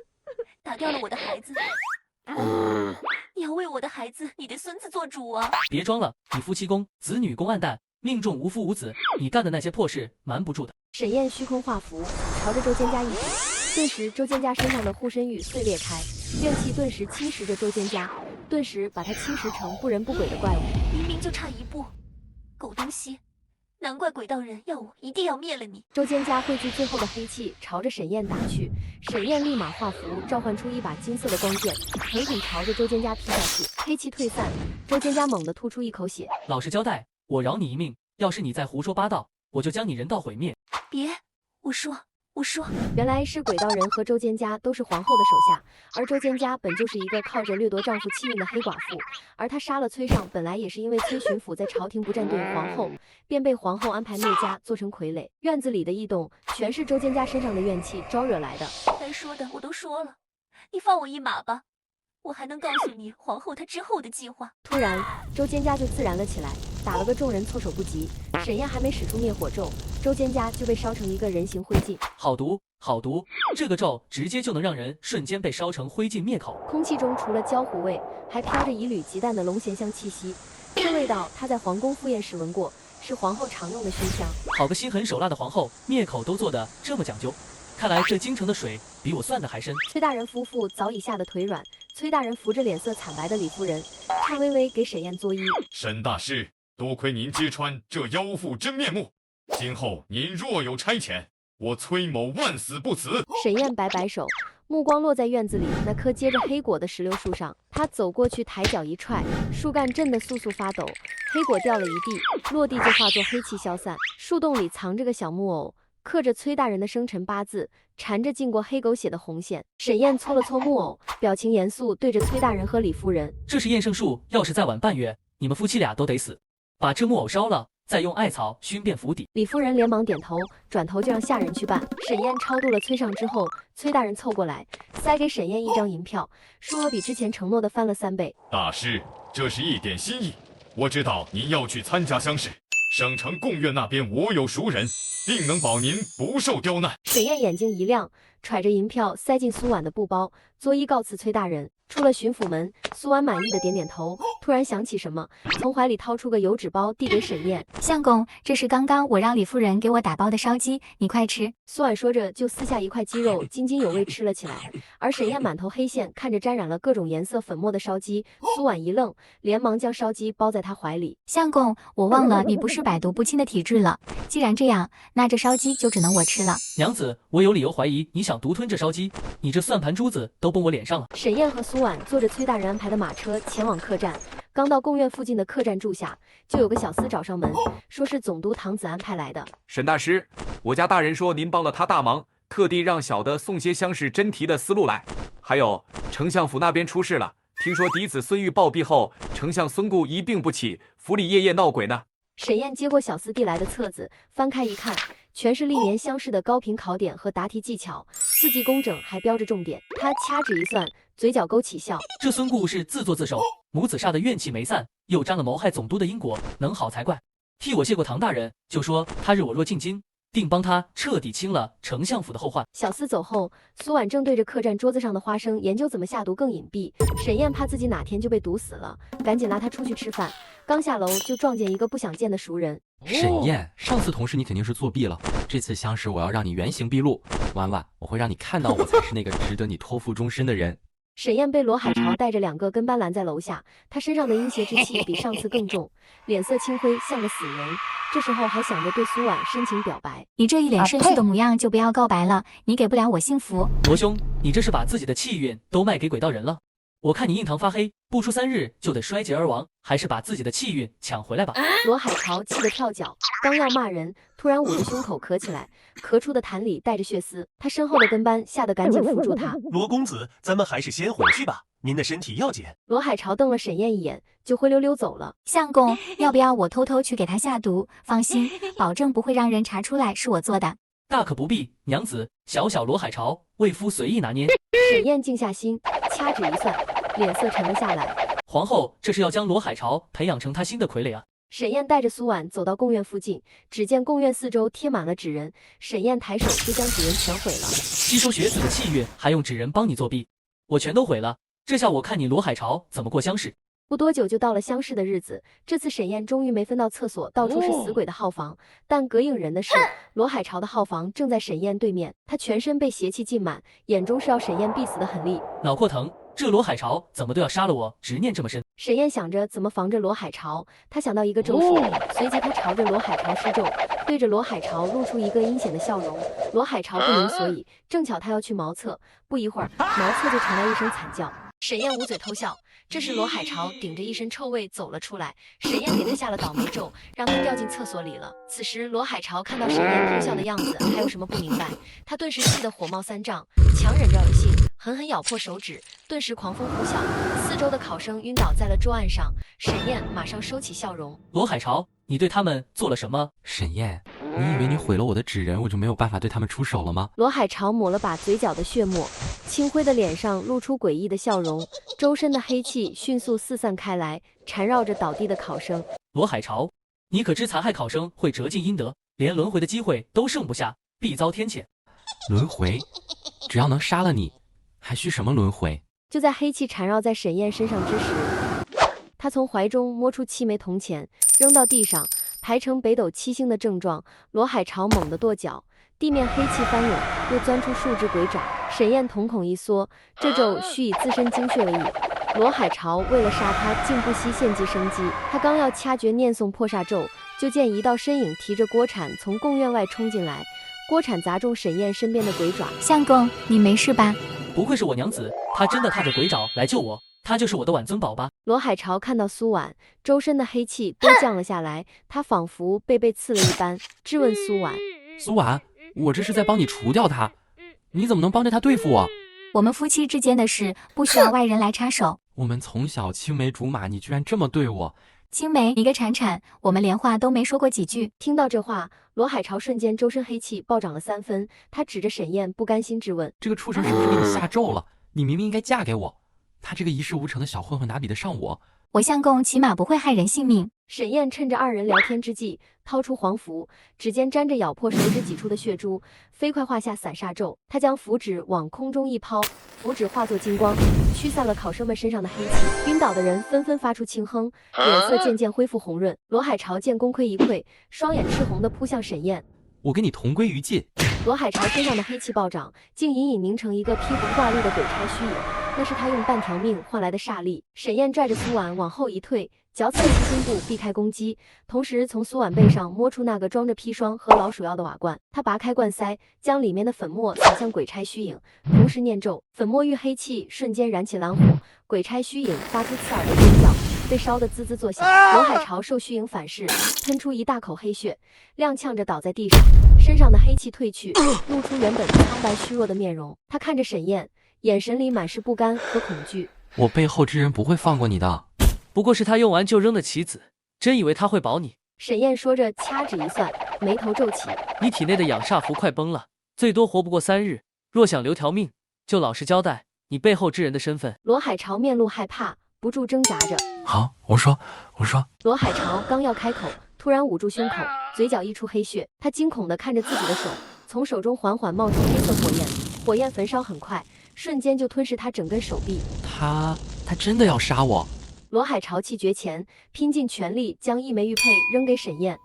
Speaker 6: 打掉了我的孩子。你要为我的孩子，你的孙子做主啊！
Speaker 1: 别装了，你夫妻宫、子女宫暗淡，命中无夫无子，你干的那些破事瞒不住的。
Speaker 2: 沈燕虚空画符，朝着周蒹葭一指，顿时周蒹葭身上的护身玉碎裂开，怨气顿时侵蚀着周蒹葭，顿时把她侵蚀成不人不鬼的怪物。
Speaker 6: 明明就差一步，狗东西！难怪鬼道人要我一定要灭了你！
Speaker 2: 周蒹葭汇聚最后的黑气，朝着沈燕打去。沈燕立马画符，召唤出一把金色的光剑，狠狠朝着周蒹葭劈下去。黑气退散，周蒹葭猛地吐出一口血。
Speaker 1: 老实交代，我饶你一命。要是你再胡说八道，我就将你人道毁灭。
Speaker 6: 别，我说，
Speaker 2: 原来是鬼道人和周蒹葭都是皇后的手下，而周蒹葭本就是一个靠着掠夺丈夫气运的黑寡妇，而她杀了崔尚，本来也是因为崔巡抚在朝廷不站队皇后，便被皇后安排灭家，做成傀儡。院子里的异动，全是周蒹葭身上的怨气招惹来的。
Speaker 6: 该说的我都说了，你放我一马吧，我还能告诉你皇后她之后的计划。
Speaker 2: 突然，周蒹葭就自燃了起来，打了个众人措手不及。沈燕还没使出灭火咒，周蒹葭就被烧成一个人形灰烬。
Speaker 1: 好毒，好毒！这个咒直接就能让人瞬间被烧成灰烬灭口。
Speaker 2: 空气中除了焦糊味，还飘着一缕极淡的龙涎香气息。这味道他在皇宫赴宴时闻过，是皇后常用的熏香。
Speaker 1: 好个心狠手辣的皇后，灭口都做得这么讲究。看来这京城的水比我算的还深。
Speaker 2: 崔大人夫妇早已吓得腿软，崔大人扶着脸色惨白的李夫人，颤巍巍给沈燕作揖。
Speaker 21: 沈大师，多亏您揭穿这妖妇真面目，今后您若有差遣，我崔某万死不辞。
Speaker 2: 沈燕摆摆手，目光落在院子里那棵结着黑果的石榴树上，她走过去，抬脚一踹，树干震得簌簌发抖，黑果掉了一地，落地就化作黑气消散。树洞里藏着个小木偶，刻着崔大人的生辰八字，缠着浸过黑狗血的红线。沈燕搓了搓木偶，表情严肃，对着崔大人和李夫人：
Speaker 1: 这是验圣树，要是再晚半月，你们夫妻俩都得死。把这木偶烧了，再用艾草熏遍府邸。
Speaker 2: 李夫人连忙点头，转头就让下人去办。沈燕超度了崔尚之后，崔大人凑过来，塞给沈燕一张银票，数额比之前承诺的翻了3倍。
Speaker 21: 大师，这是一点心意，我知道您要去参加乡试，省城贡院那边我有熟人，定能保您不受刁难。
Speaker 2: 沈燕眼睛一亮，揣着银票塞进苏婉的布包，作揖告辞崔大人。出了巡抚门，苏婉满意的点点头，突然想起什么，从怀里掏出个油纸包递给沈燕。
Speaker 3: 相公，这是刚刚我让李夫人给我打包的烧鸡，你快吃。
Speaker 2: 苏婉说着就撕下一块鸡肉，津津有味吃了起来。而沈燕满头黑线，看着沾染了各种颜色粉末的烧鸡，苏婉一愣，连忙将烧鸡包在他怀里。
Speaker 3: 相公，我忘了你不是百毒不侵的体质了，既然这样，那这烧鸡就只能我吃了。
Speaker 1: 娘子，我有理由怀疑你想独吞这烧鸡，你这算盘珠子都崩我脸上了。
Speaker 2: 沈燕和苏婉坐着崔大人安排的马车前往客栈，刚到贡院附近的客栈住下，就有个小厮找上门，说是总督唐子安排来的。
Speaker 5: 沈大师，我家大人说您帮了他大忙，特地让小的送些乡试真题的思路来。还有，丞相府那边出事了，听说嫡子孙玉暴毙后，丞相孙固一病不起，府里夜夜闹鬼呢。
Speaker 2: 沈燕接过小厮递来的册子，翻开一看，全是历年乡试的高频考点和答题技巧，字迹工整，还标着重点。他掐指一算，嘴角勾起笑。
Speaker 1: 这孙固是自作自受，母子煞的怨气没散，又沾了谋害总督的因果，能好才怪。替我谢过唐大人，就说他日我若进京，定帮他彻底清了丞相府的后患。
Speaker 2: 小厮走后，苏婉正对着客栈桌子上的花生研究怎么下毒更隐蔽。沈燕怕自己哪天就被毒死了，赶紧拉他出去吃饭。刚下楼就撞见一个不想见的熟人。
Speaker 9: 沈燕，上次同事你肯定是作弊了，这次乡试我要让你原形毕露。婉婉，我会让你看到我才是那个值得你托付终身的人。
Speaker 2: 沈燕被罗海潮带着2个跟班拦在楼下，他身上的阴邪之气比上次更重，脸色青灰，像个死人。这时候还想着对苏婉深情表白。
Speaker 3: 你这一脸肾虚的模样就不要告白了，你给不了我幸福。
Speaker 1: 罗兄，你这是把自己的气运都卖给鬼道人了。我看你印堂发黑，不出3日就得衰竭而亡，还是把自己的气运抢回来吧。
Speaker 2: 罗海潮气得跳脚，刚要骂人，突然捂着胸口咳起来，咳出的痰里带着血丝。他身后的跟班吓得赶紧扶住他。
Speaker 22: 罗公子，咱们还是先回去吧，您的身体要紧。
Speaker 2: 罗海潮瞪了沈燕一眼，就灰溜溜走了。
Speaker 3: 相公，要不要我偷偷去给他下毒？放心，保证不会让人查出来是我做的。
Speaker 1: 大可不必，娘子，小小罗海潮，为夫随意拿捏。
Speaker 2: 沈燕静下心，掐指一算，脸色沉了下来。
Speaker 1: 皇后，这是要将罗海潮培养成她新的傀儡啊！
Speaker 2: 沈燕带着苏婉走到贡院附近，只见贡院四周贴满了纸人，沈燕抬手就将纸人全毁了。
Speaker 1: 吸收学子的气运，还用纸人帮你作弊？我全都毁了，这下我看你罗海潮怎么过乡试。
Speaker 2: 不多久就到了乡试的日子，这次沈燕终于没分到厕所，到处是死鬼的号房。但膈应人的是，罗海潮的号房正在沈燕对面，他全身被邪气浸满，眼中是要沈燕必死的狠厉。
Speaker 1: 脑壳疼，这罗海潮怎么都要杀了我，执念这么深。
Speaker 2: 沈燕想着怎么防着罗海潮，他想到一个咒术，随即他朝着罗海潮施咒，对着罗海潮露出一个阴险的笑容。罗海潮不明所以，正巧他要去茅厕，不一会儿茅厕就传来一声惨叫。沈燕捂嘴偷笑，这时罗海潮顶着一身臭味走了出来，沈燕给他下了倒霉咒，让他掉进厕所里了。此时罗海潮看到沈燕偷笑的样子，还有什么不明白？他顿时气得火冒三丈，强忍着恶心，狠狠咬破手指，顿时狂风呼啸，四周的考生晕倒在了桌案上。沈燕马上收起笑容。
Speaker 1: 罗海潮，你对他们做了什么？
Speaker 9: 沈燕，你以为你毁了我的纸人，我就没有办法对他们出手了吗？
Speaker 2: 罗海潮抹了把嘴角的血沫，青灰的脸上露出诡异的笑容，周身的黑气迅速四散开来，缠绕着倒地的考生。
Speaker 1: 罗海潮，你可知残害考生会折尽阴德，连轮回的机会都剩不下，必遭天谴。
Speaker 9: 轮回？只要能杀了你，还需什么轮回？
Speaker 2: 就在黑气缠绕在沈燕身上之时，他从怀中摸出7枚铜钱，扔到地上，排成北斗7星的正状。罗海潮猛地跺脚，地面黑气翻涌，又钻出数只鬼爪。沈燕瞳孔一缩，这咒须以自身精血为引。罗海潮为了杀他，竟不惜献祭生机。他刚要掐诀念诵破煞咒，就见一道身影提着锅铲从贡院外冲进来，锅铲砸中沈燕身边的鬼爪。
Speaker 3: 相公，你没事吧？
Speaker 1: 不愧是我娘子，她真的踏着鬼爪来救我，她就是我的婉尊宝吧？
Speaker 2: 罗海潮看到苏婉，周身的黑气都降了下来，他仿佛被刺了一般，质问苏婉：
Speaker 9: 苏婉，我这是在帮你除掉他，你怎么能帮着他对付我？
Speaker 3: 我们夫妻之间的事，不需要外人来插手。
Speaker 9: 我们从小青梅竹马，你居然这么对我！
Speaker 3: 青梅，你个铲铲，我们连话都没说过几句。
Speaker 2: 听到这话，罗海潮瞬间周身黑气暴涨了3分，他指着沈燕不甘心质问：
Speaker 9: 这个畜生是不是给你下咒了？你明明应该嫁给我，他这个一事无成的小混混哪比得上我？
Speaker 3: 我相公起码不会害人性命。
Speaker 2: 沈燕趁着二人聊天之际，掏出黄符，指尖沾着咬破手指挤出的血珠，飞快画下散煞咒。他将符纸往空中一抛，符纸化作金光，驱散了考生们身上的黑气。晕倒的人纷纷发出轻哼，脸色渐渐恢复红润。罗海潮见功亏一篑，双眼赤红地扑向沈燕。
Speaker 9: 我跟你同归于尽。
Speaker 2: 罗海潮身上的黑气暴涨，竟隐隐凝成一个披红挂绿的鬼差虚影，那是他用半条命换来的煞力。沈燕拽着苏婉往后一退，脚踩其胸部避开攻击，同时从苏婉背上摸出那个装着砒霜和老鼠药的瓦罐。他拔开罐塞，将里面的粉末撒向鬼差虚影，同时念咒，粉末遇黑气瞬间燃起蓝火，鬼差虚影发出刺耳的尖叫，被烧得滋滋作响。罗海潮受虚影反噬，喷出一大口黑血，踉跄着倒在地上，身上的黑气褪去，露出原本苍白虚弱的面容。他看着沈燕，眼神里满是不甘和恐惧。
Speaker 9: 我背后之人不会放过你的。
Speaker 1: 不过是他用完就扔的棋子，真以为他会保你？
Speaker 2: 沈燕说着，掐指一算，眉头皱起。
Speaker 1: 你体内的养煞符快崩了，最多活不过3日。若想留条命，就老实交代你背后之人的身份。
Speaker 2: 罗海潮面露害怕，不住挣扎着。
Speaker 9: 好，我说。
Speaker 2: 罗海潮刚要开口，突然捂住胸口，嘴角溢出黑血。他惊恐地看着自己的手，从手中缓缓冒出黑色火焰，火焰焚烧很快，瞬间就吞噬他整根手臂。
Speaker 9: 他真的要杀我？
Speaker 2: 罗海潮气绝前，拼尽全力将一枚玉佩扔给沈燕。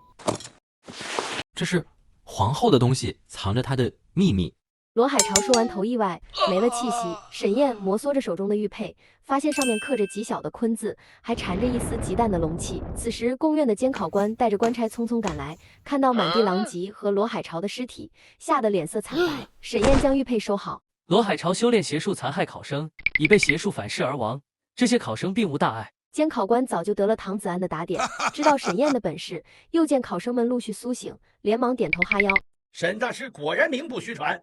Speaker 9: 这是皇后的东西，藏着她的秘密。
Speaker 2: 罗海潮说完头意外，没了气息。沈燕摩挲着手中的玉佩，发现上面刻着极小的坤字，还缠着一丝极淡的龙气。此时宫院的监考官带着官差匆匆赶来，看到满地狼藉和罗海潮的尸体，吓得脸色惨白。沈燕将玉佩收好。
Speaker 1: 罗海潮修炼邪术残害考生，已被邪术反噬而亡，这些考生并无大碍。
Speaker 2: 监考官早就得了唐子安的打点，知道沈燕的本事，又见考生们陆续苏醒，连忙点头哈腰。
Speaker 4: 沈大师果然名不虚传，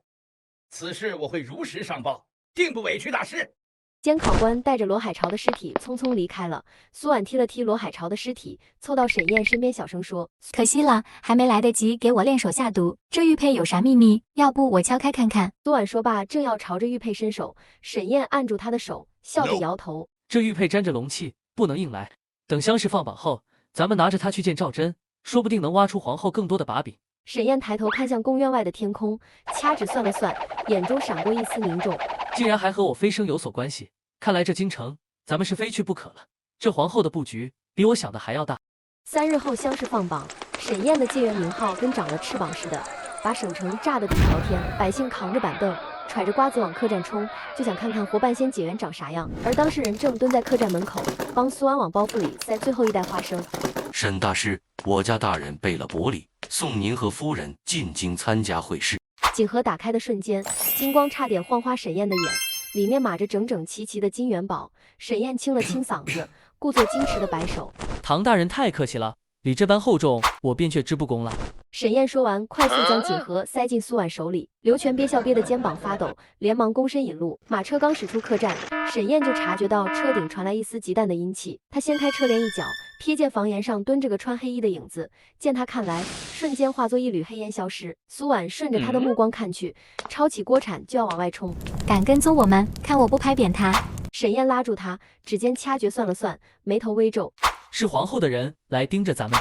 Speaker 4: 此事我会如实上报，定不委屈大师。
Speaker 2: 监考官带着罗海潮的尸体匆匆离开了。苏婉踢了踢罗海潮的尸体，凑到沈燕身边小声说：
Speaker 3: 可惜了，还没来得及给我练手下毒。这玉佩有啥秘密？要不我敲开看看。
Speaker 2: 苏婉说罢，正要朝着玉佩伸手，沈燕按住他的手，笑着摇头。
Speaker 1: 这玉佩沾着龙气，不能硬来。等乡试放榜后，咱们拿着它去见赵祯，说不定能挖出皇后更多的把柄。
Speaker 2: 沈燕抬头看向宫院外的天空，掐指算了算，眼中闪过一丝凝重。
Speaker 1: 竟然还和我飞升有所关系，看来这京城咱们是非去不可了。这皇后的布局比我想的还要大。
Speaker 2: 3日后乡试放榜，沈燕的解元名号跟长了翅膀似的，把省城炸得底朝天，百姓扛着板凳揣着瓜子往客栈冲，就想看看活半仙解元长啥样。而当事人正蹲在客栈门口，帮苏安往包袱里塞最后一袋花生。
Speaker 18: 沈大师，我家大人备了薄礼，送您和夫人进京参加会试。
Speaker 2: 锦盒打开的瞬间，金光差点晃花沈燕的眼，里面码着整整齐齐的金元宝。沈燕清了清嗓子，故作矜持的摆手：
Speaker 1: 唐大人太客气了，礼这般厚重，我便却之不恭了。
Speaker 2: 沈燕说完，快速将锦盒塞进苏婉手里。刘全憋笑憋得肩膀发抖，连忙躬身引路。马车刚驶出客栈，沈燕就察觉到车顶传来一丝极淡的阴气。她掀开车帘一角，瞥见房檐上蹲着个穿黑衣的影子，见他看来，瞬间化作一缕黑烟消失。苏婉顺着他的目光看去，抄起锅铲就要往外冲。
Speaker 3: 敢跟踪我们，看我不拍扁他！
Speaker 2: 沈燕拉住他，指尖掐诀算了算，眉头微皱：
Speaker 1: 是皇后的人来盯着咱们。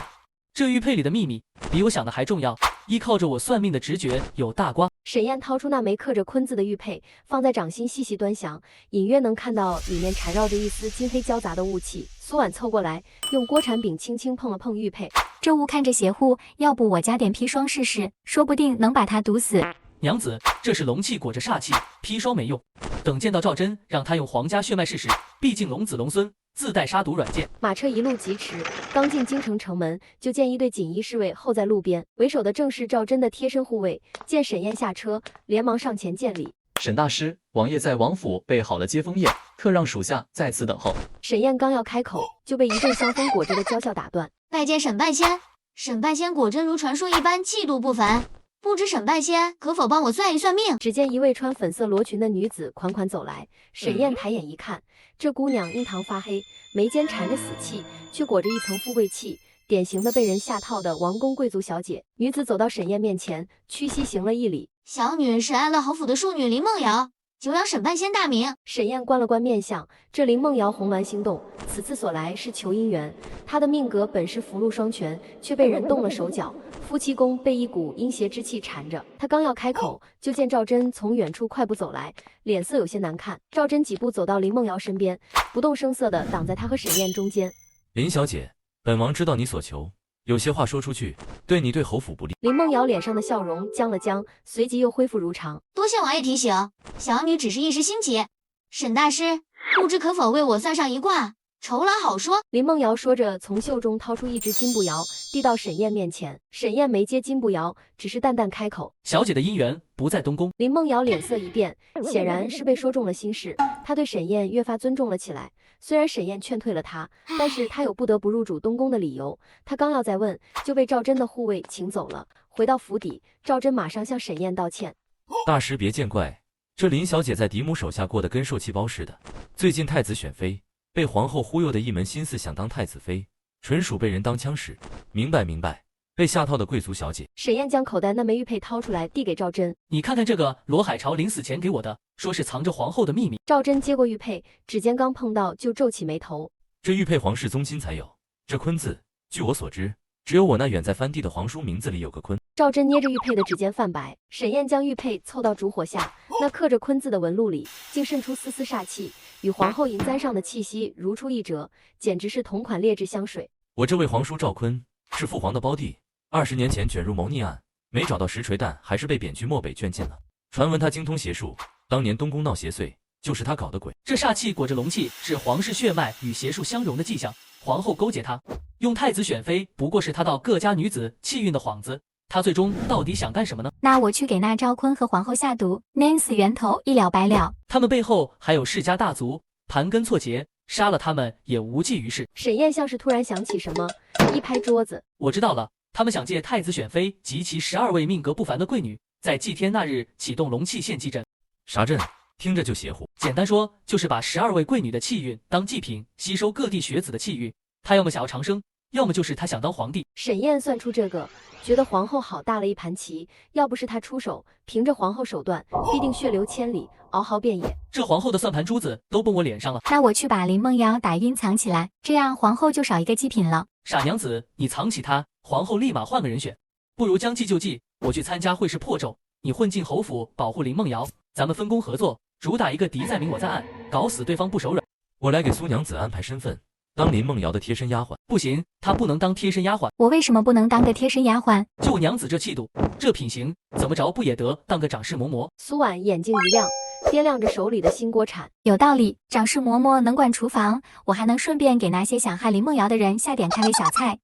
Speaker 1: 这玉佩里的秘密比我想的还重要，依靠着我算命的直觉，有大瓜。
Speaker 2: 沈燕掏出那枚刻着坤字的玉佩，放在掌心细细端详，隐约能看到里面缠绕着一丝金黑交杂的雾气。苏婉凑过来，用锅铲柄轻轻碰了碰玉佩，
Speaker 3: 这雾看着邪乎，要不我加点砒霜试试，说不定能把它毒死。
Speaker 1: 娘子，这是龙气裹着煞气，砒霜没用。等见到赵祯，让他用皇家血脉试试，毕竟龙子龙孙自带杀毒软件。
Speaker 2: 马车一路疾驰，刚进京城城门，就见一队锦衣侍卫候在路边，为首的正是赵祯的贴身护卫。见沈燕下车，连忙上前见礼。
Speaker 7: 沈大师，王爷在王府备好了接风宴，特让属下在此等候。
Speaker 2: 沈燕刚要开口，就被一阵香风裹着的娇笑打断。
Speaker 6: 拜见沈半仙，沈半仙果真如传说一般气度不凡，不知沈半仙可否帮我算一算命？
Speaker 2: 只见一位穿粉色罗裙的女子款款走来，沈燕抬眼一看，这姑娘印堂发黑，眉间缠着死气，却裹着一层富贵气，典型的被人下套的王公贵族小姐。女子走到沈燕面前，屈膝行了一礼：
Speaker 6: 小女是安乐侯府的庶女林梦瑶，
Speaker 17: 久仰审判仙大名。
Speaker 2: 沈燕关了关面相，这林梦瑶红鸾心动，此次所来是求姻缘。她的命格本是福禄双全，却被人动了手脚，夫妻宫被一股阴邪之气缠着。她刚要开口，就见赵真从远处快步走来，脸色有些难看。赵真几步走到林梦瑶身边，不动声色地挡在她和沈燕中间。
Speaker 9: 林小姐，本王知道你所求，有些话说出去，对你对侯府不利。
Speaker 2: 林梦瑶脸上的笑容僵了僵，随即又恢复如常。
Speaker 17: 多谢王爷提醒，小女只是一时兴起。沈大师，不知可否为我算上一卦，酬劳好说。
Speaker 2: 林梦瑶说着，从袖中掏出一只金步摇，递到沈燕面前。沈燕没接金步摇，只是淡淡开口：“
Speaker 1: 小姐的姻缘不在东宫。”
Speaker 2: 林梦瑶脸色一变，显然是被说中了心事。她对沈燕越发尊重了起来。虽然沈燕劝退了她，但是她有不得不入主东宫的理由。她刚要再问，就被赵真的护卫请走了。回到府邸，赵真马上向沈燕道歉：“
Speaker 9: 大师别见怪，这林小姐在嫡母手下过得跟受气包似的。最近太子选妃，被皇后忽悠的一门心思想当太子妃，纯属被人当枪使。明白明白，被下套的贵族小姐。”
Speaker 2: 沈燕将口袋那枚玉佩掏出来，递给赵真：“
Speaker 1: 你看看这个，罗海潮临死前给我的，说是藏着皇后的秘密。”
Speaker 2: 赵真接过玉佩，指尖刚碰到就皱起眉头：“
Speaker 9: 这玉佩皇室宗亲才有，这坤字，据我所知，只有我那远在藩地的皇叔名字里有个坤。”
Speaker 2: 赵真捏着玉佩的指尖泛白，沈燕将玉佩凑到烛火下，那刻着坤字的纹路里竟渗出丝丝煞气，与皇后银簪上的气息如出一辙，简直是同款劣质香水。
Speaker 9: 我这位皇叔赵坤是父皇的胞弟，20年前卷入谋逆案，没找到实锤，但还是被贬去漠北圈禁了。传闻他精通邪术，当年东宫闹邪祟，就是他搞的鬼。
Speaker 1: 这煞气裹着龙气，是皇室血脉与邪术相融的迹象。皇后勾结他，用太子选妃，不过是他到各家女子气运的幌子。他最终到底想干什么呢？
Speaker 3: 那我去给那赵坤和皇后下毒，弄死源头，一了百了。
Speaker 1: 他们背后还有世家大族，盘根错节，杀了他们也无济于事。
Speaker 2: 沈燕像是突然想起什么，一拍桌子：“
Speaker 1: 我知道了，他们想借太子选妃及其12位命格不凡的贵女，在祭天那日启动龙气献祭阵。”
Speaker 9: 啥阵？听着就邪乎。
Speaker 1: 简单说，就是把12位贵女的气运当祭品，吸收各地学子的气运。他要么想要长生，要么就是他想当皇帝。
Speaker 2: 沈燕算出这个，觉得皇后好大了一盘棋，要不是他出手，凭着皇后手段，必定血流千里，嗷嚎遍野。
Speaker 1: 这皇后的算盘珠子都崩我脸上了。
Speaker 3: 那我去把林梦瑶打晕藏起来，这样皇后就少一个祭品了。
Speaker 1: 傻娘子，你藏起她，皇后立马换个人选。不如将计就计，我去参加会试破咒，你混进侯府保护林梦瑶，咱们分工合作，主打一个敌在明我在暗，搞死对方不手软。
Speaker 9: 我来给苏娘子安排身份，当林梦瑶的贴身丫鬟。
Speaker 1: 不行，她不能当贴身丫鬟。
Speaker 3: 我为什么不能当个贴身丫鬟？
Speaker 1: 就我娘子这气度，这品行，怎么着不也得当个掌事嬷嬷？
Speaker 2: 苏婉眼睛一亮，掂量着手里的新锅铲。
Speaker 3: 有道理，掌事嬷嬷能管厨房，我还能顺便给那些想害林梦瑶的人下点开胃小菜。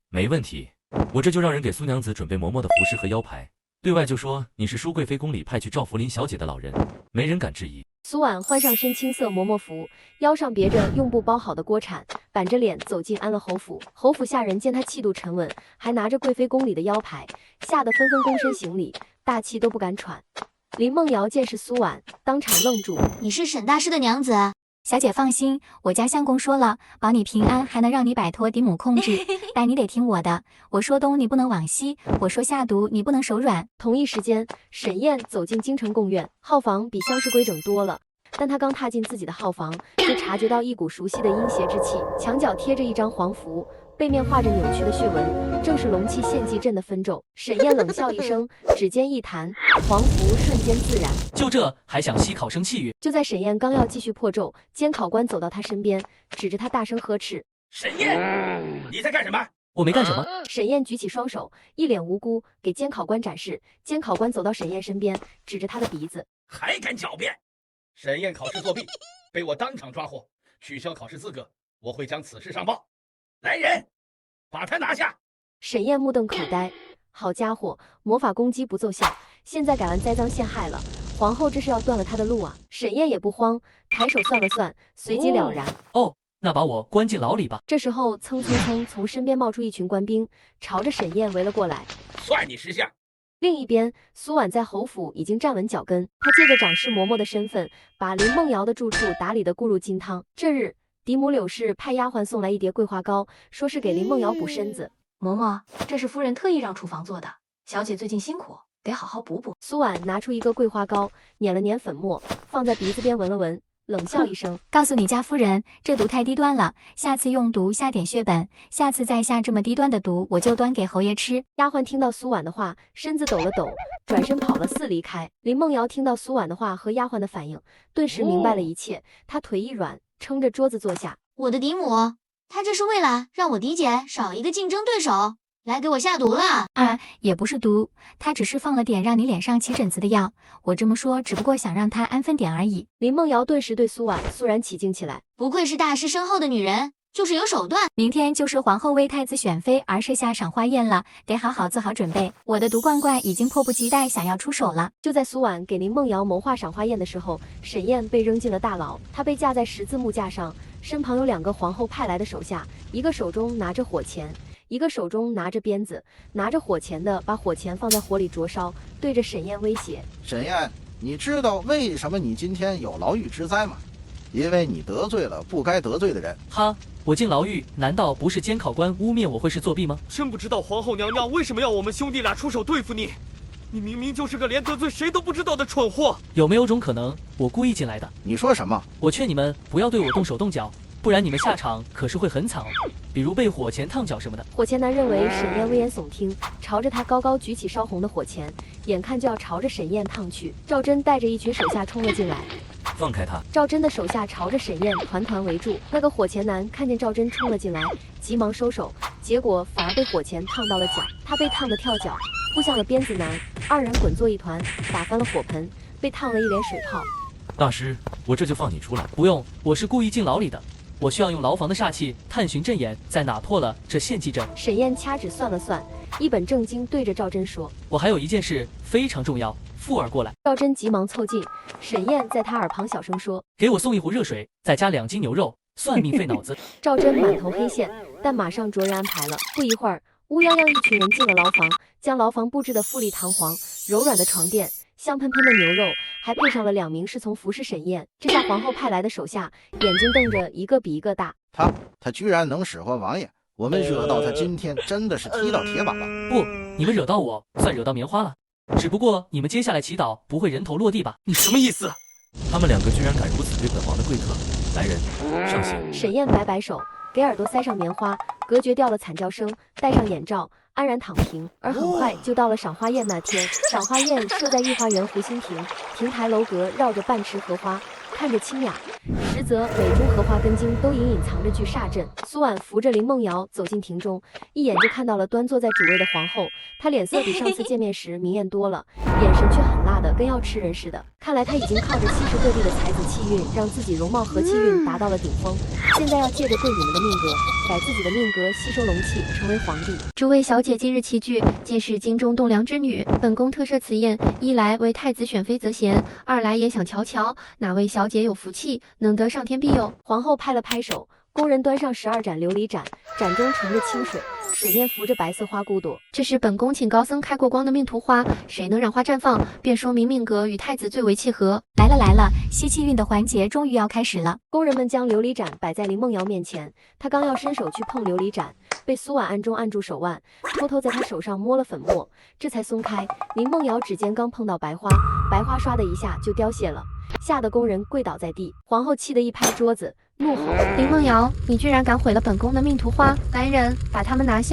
Speaker 9: 没问题，我这就让人给苏娘子准备嬷嬷的服饰和腰牌，对外就说你是舒贵妃宫里派去照拂林小姐的老人，没人敢质疑。
Speaker 2: 苏婉换上身青色嬷嬷服，腰上别着用布包好的锅铲，板着脸走进安乐侯府。侯府下人见她气度沉稳，还拿着贵妃宫里的腰牌，吓得纷纷躬身行礼，大气都不敢喘。林梦瑶见是苏婉，当场愣住：“
Speaker 17: 你是沈大师的娘子？”
Speaker 3: 小姐放心，我家相公说了，保你平安，还能让你摆脱嫡母控制，但你得听我的，我说东你不能往西，我说下毒你不能手软。
Speaker 2: 同一时间，沈燕走进京城贡院，号房比厢式规整多了。但她刚踏进自己的号房，就察觉到一股熟悉的阴邪之气，墙角贴着一张黄符，背面画着扭曲的血纹，正是龙气献祭阵的分咒。沈燕冷笑一声，指尖一弹，黄符瞬间自燃。
Speaker 1: 就这还想吸考生气运？
Speaker 2: 就在沈燕刚要继续破咒，监考官走到她身边，指着她大声呵斥：“
Speaker 4: 沈燕，你在干什么？”
Speaker 1: 我没干什么。
Speaker 2: 沈燕举起双手，一脸无辜，给监考官展示。监考官走到沈燕身边，指着她的鼻子：“
Speaker 4: 还敢狡辩！沈燕考试作弊，被我当场抓获，取消考试资格。我会将此事上报。来人，把他拿下！”
Speaker 2: 沈燕目瞪口呆，好家伙，魔法攻击不奏效，现在改完栽赃陷害了，皇后这是要断了她的路啊！沈燕也不慌，抬手算了算，随即了然：“
Speaker 1: 哦，那把我关进牢里吧。”
Speaker 2: 这时候，蹭蹭蹭从身边冒出一群官兵，朝着沈燕围了过来。
Speaker 4: 算你识相。
Speaker 2: 另一边，苏婉在侯府已经站稳脚跟，她借着掌事嬷嬷的身份，把林梦瑶的住处打理得固入金汤。这日，嫡母柳氏派丫鬟送来一碟桂花糕，说是给林梦瑶补身子。
Speaker 12: 嬷嬷，这是夫人特意让厨房做的，小姐最近辛苦，
Speaker 2: 得好好补补。苏婉拿出一个桂花膏，捻了捻粉末，放在鼻子边闻了闻，冷笑一声，
Speaker 3: 告诉你家夫人，这毒太低端了，下次用毒下点血本，下次再下这么低端的毒，我就端给侯爷吃。
Speaker 2: 丫鬟听到苏婉的话，身子抖了抖，转身跑了4离开。林梦瑶听到苏婉的话和丫鬟的反应，顿时明白了一切，她腿一软，撑着桌子坐下。
Speaker 17: 我的嫡母，她这是为了让我嫡姐少一个竞争对手，来给我下毒了
Speaker 3: 啊！也不是毒，她只是放了点让你脸上起疹子的药。我这么说，只不过想让她安分点而已。
Speaker 2: 林梦瑶顿时对苏婉肃然起敬起来，
Speaker 17: 不愧是大师身后的女人，就是有手段。
Speaker 3: 明天就是皇后为太子选妃而设下赏花宴了，得好好做好准备。我的毒罐罐已经迫不及待想要出手了。
Speaker 2: 就在苏婉给林梦瑶谋划赏花宴的时候，沈燕被扔进了大牢，她被架在十字木架上，身旁有2个皇后派来的手下，一个手中拿着火钳，一个手中拿着鞭子，拿着火钳的把火钳放在火里灼烧，对着沈燕威胁：
Speaker 8: 沈燕，你知道为什么你今天有牢狱之灾吗？因为你得罪了不该得罪的人。
Speaker 1: 哈，我进牢狱，难道不是监考官污蔑我会是作弊吗？
Speaker 5: 真不知道皇后娘娘为什么要我们兄弟俩出手对付你。你明明就是个连得罪谁都不知道的蠢货。
Speaker 1: 有没有种可能，我故意进来的？
Speaker 8: 你说什么？
Speaker 1: 我劝你们不要对我动手动脚，不然你们下场可是会很惨哦，比如被火钳烫脚什么的。
Speaker 2: 火钳男认为沈燕危言耸听，朝着他高高举起烧红的火钳，眼看就要朝着沈燕烫去。赵祯带着一群手下冲了进来，
Speaker 9: 放开他！
Speaker 2: 赵祯的手下朝着沈燕团团围住。那个火钳男看见赵祯冲了进来，急忙收手，结果反而被火钳烫到了脚，他被烫得跳脚，扑向了鞭子男，2人滚作一团，打翻了火盆，被烫了一脸水泡。
Speaker 9: 大师，我这就放你出来。
Speaker 1: 不用，我是故意进牢里的。我需要用牢房的煞气探寻阵眼，再打破了这献祭阵。
Speaker 2: 沈燕掐指算了算，一本正经对着赵祯说：“
Speaker 1: 我还有一件事非常重要，富儿过来。”
Speaker 2: 赵祯急忙凑近，沈燕在他耳旁小声说：“
Speaker 1: 给我送1壶热水，再加2斤牛肉，算命费脑子。”
Speaker 2: 赵祯满头黑线，但马上着人安排了。不一会儿，乌泱泱一群人进了牢房，将牢房布置得富丽堂皇，柔软的床垫，香喷喷的牛肉，还配上了2名侍从服侍沈燕。这下皇后派来的手下眼睛瞪着一个比一个大。
Speaker 8: 他居然能使唤王爷，我们惹到他今天真的是踢到铁板了。
Speaker 1: 不，你们惹到我，算惹到棉花了。只不过你们接下来祈祷不会人头落地吧？
Speaker 5: 你什么意思？
Speaker 9: 他们2个居然敢如此对本王的贵客，来人，上刑！
Speaker 2: 沈燕摆摆手，给耳朵塞上棉花，隔绝掉了惨叫声，戴上眼罩，安然躺平。而很快就到了赏花宴那天，赏花宴设在御花园湖心亭，亭台楼阁绕着半池荷花，看着清雅，实则每株荷花根茎都隐隐藏着具煞阵。苏婉扶着林梦瑶走进亭中，一眼就看到了端坐在主位的皇后，她脸色比上次见面时明艳多了，眼神却很辣的跟要吃人似的。看来她已经靠着吸食各地的才子气运，让自己容貌和气运达到了顶峰，现在要借着贵女们的命格，改自己的命格，吸收龙气，成为皇帝。
Speaker 12: 诸位小姐今日齐聚，皆是京中栋梁之女，本宫特设此宴，一来为太子选妃择贤，二来也想瞧瞧哪位小姐有福气，能得上天庇佑。
Speaker 2: 皇后拍了拍手，工人端上12盏琉璃盏，盏中盛着清水，水面浮着白色花骨朵。
Speaker 12: 这是本宫请高僧开过光的命图花，谁能让花绽放，便说明命格与太子最为契合。
Speaker 3: 来了来了，吸气运的环节终于要开始了。
Speaker 2: 工人们将琉璃盏摆在林梦瑶面前，她刚要伸手去碰琉璃盏，被苏婉暗中按住手腕，偷偷在她手上摸了粉末，这才松开。林梦瑶指尖刚碰到白花，白花唰的一下就凋谢了，吓得工人跪倒在地。皇后气得一拍桌子，怒吼：“
Speaker 12: 林梦瑶，你居然敢毁了本宫的命图花！来人，把他们拿下！”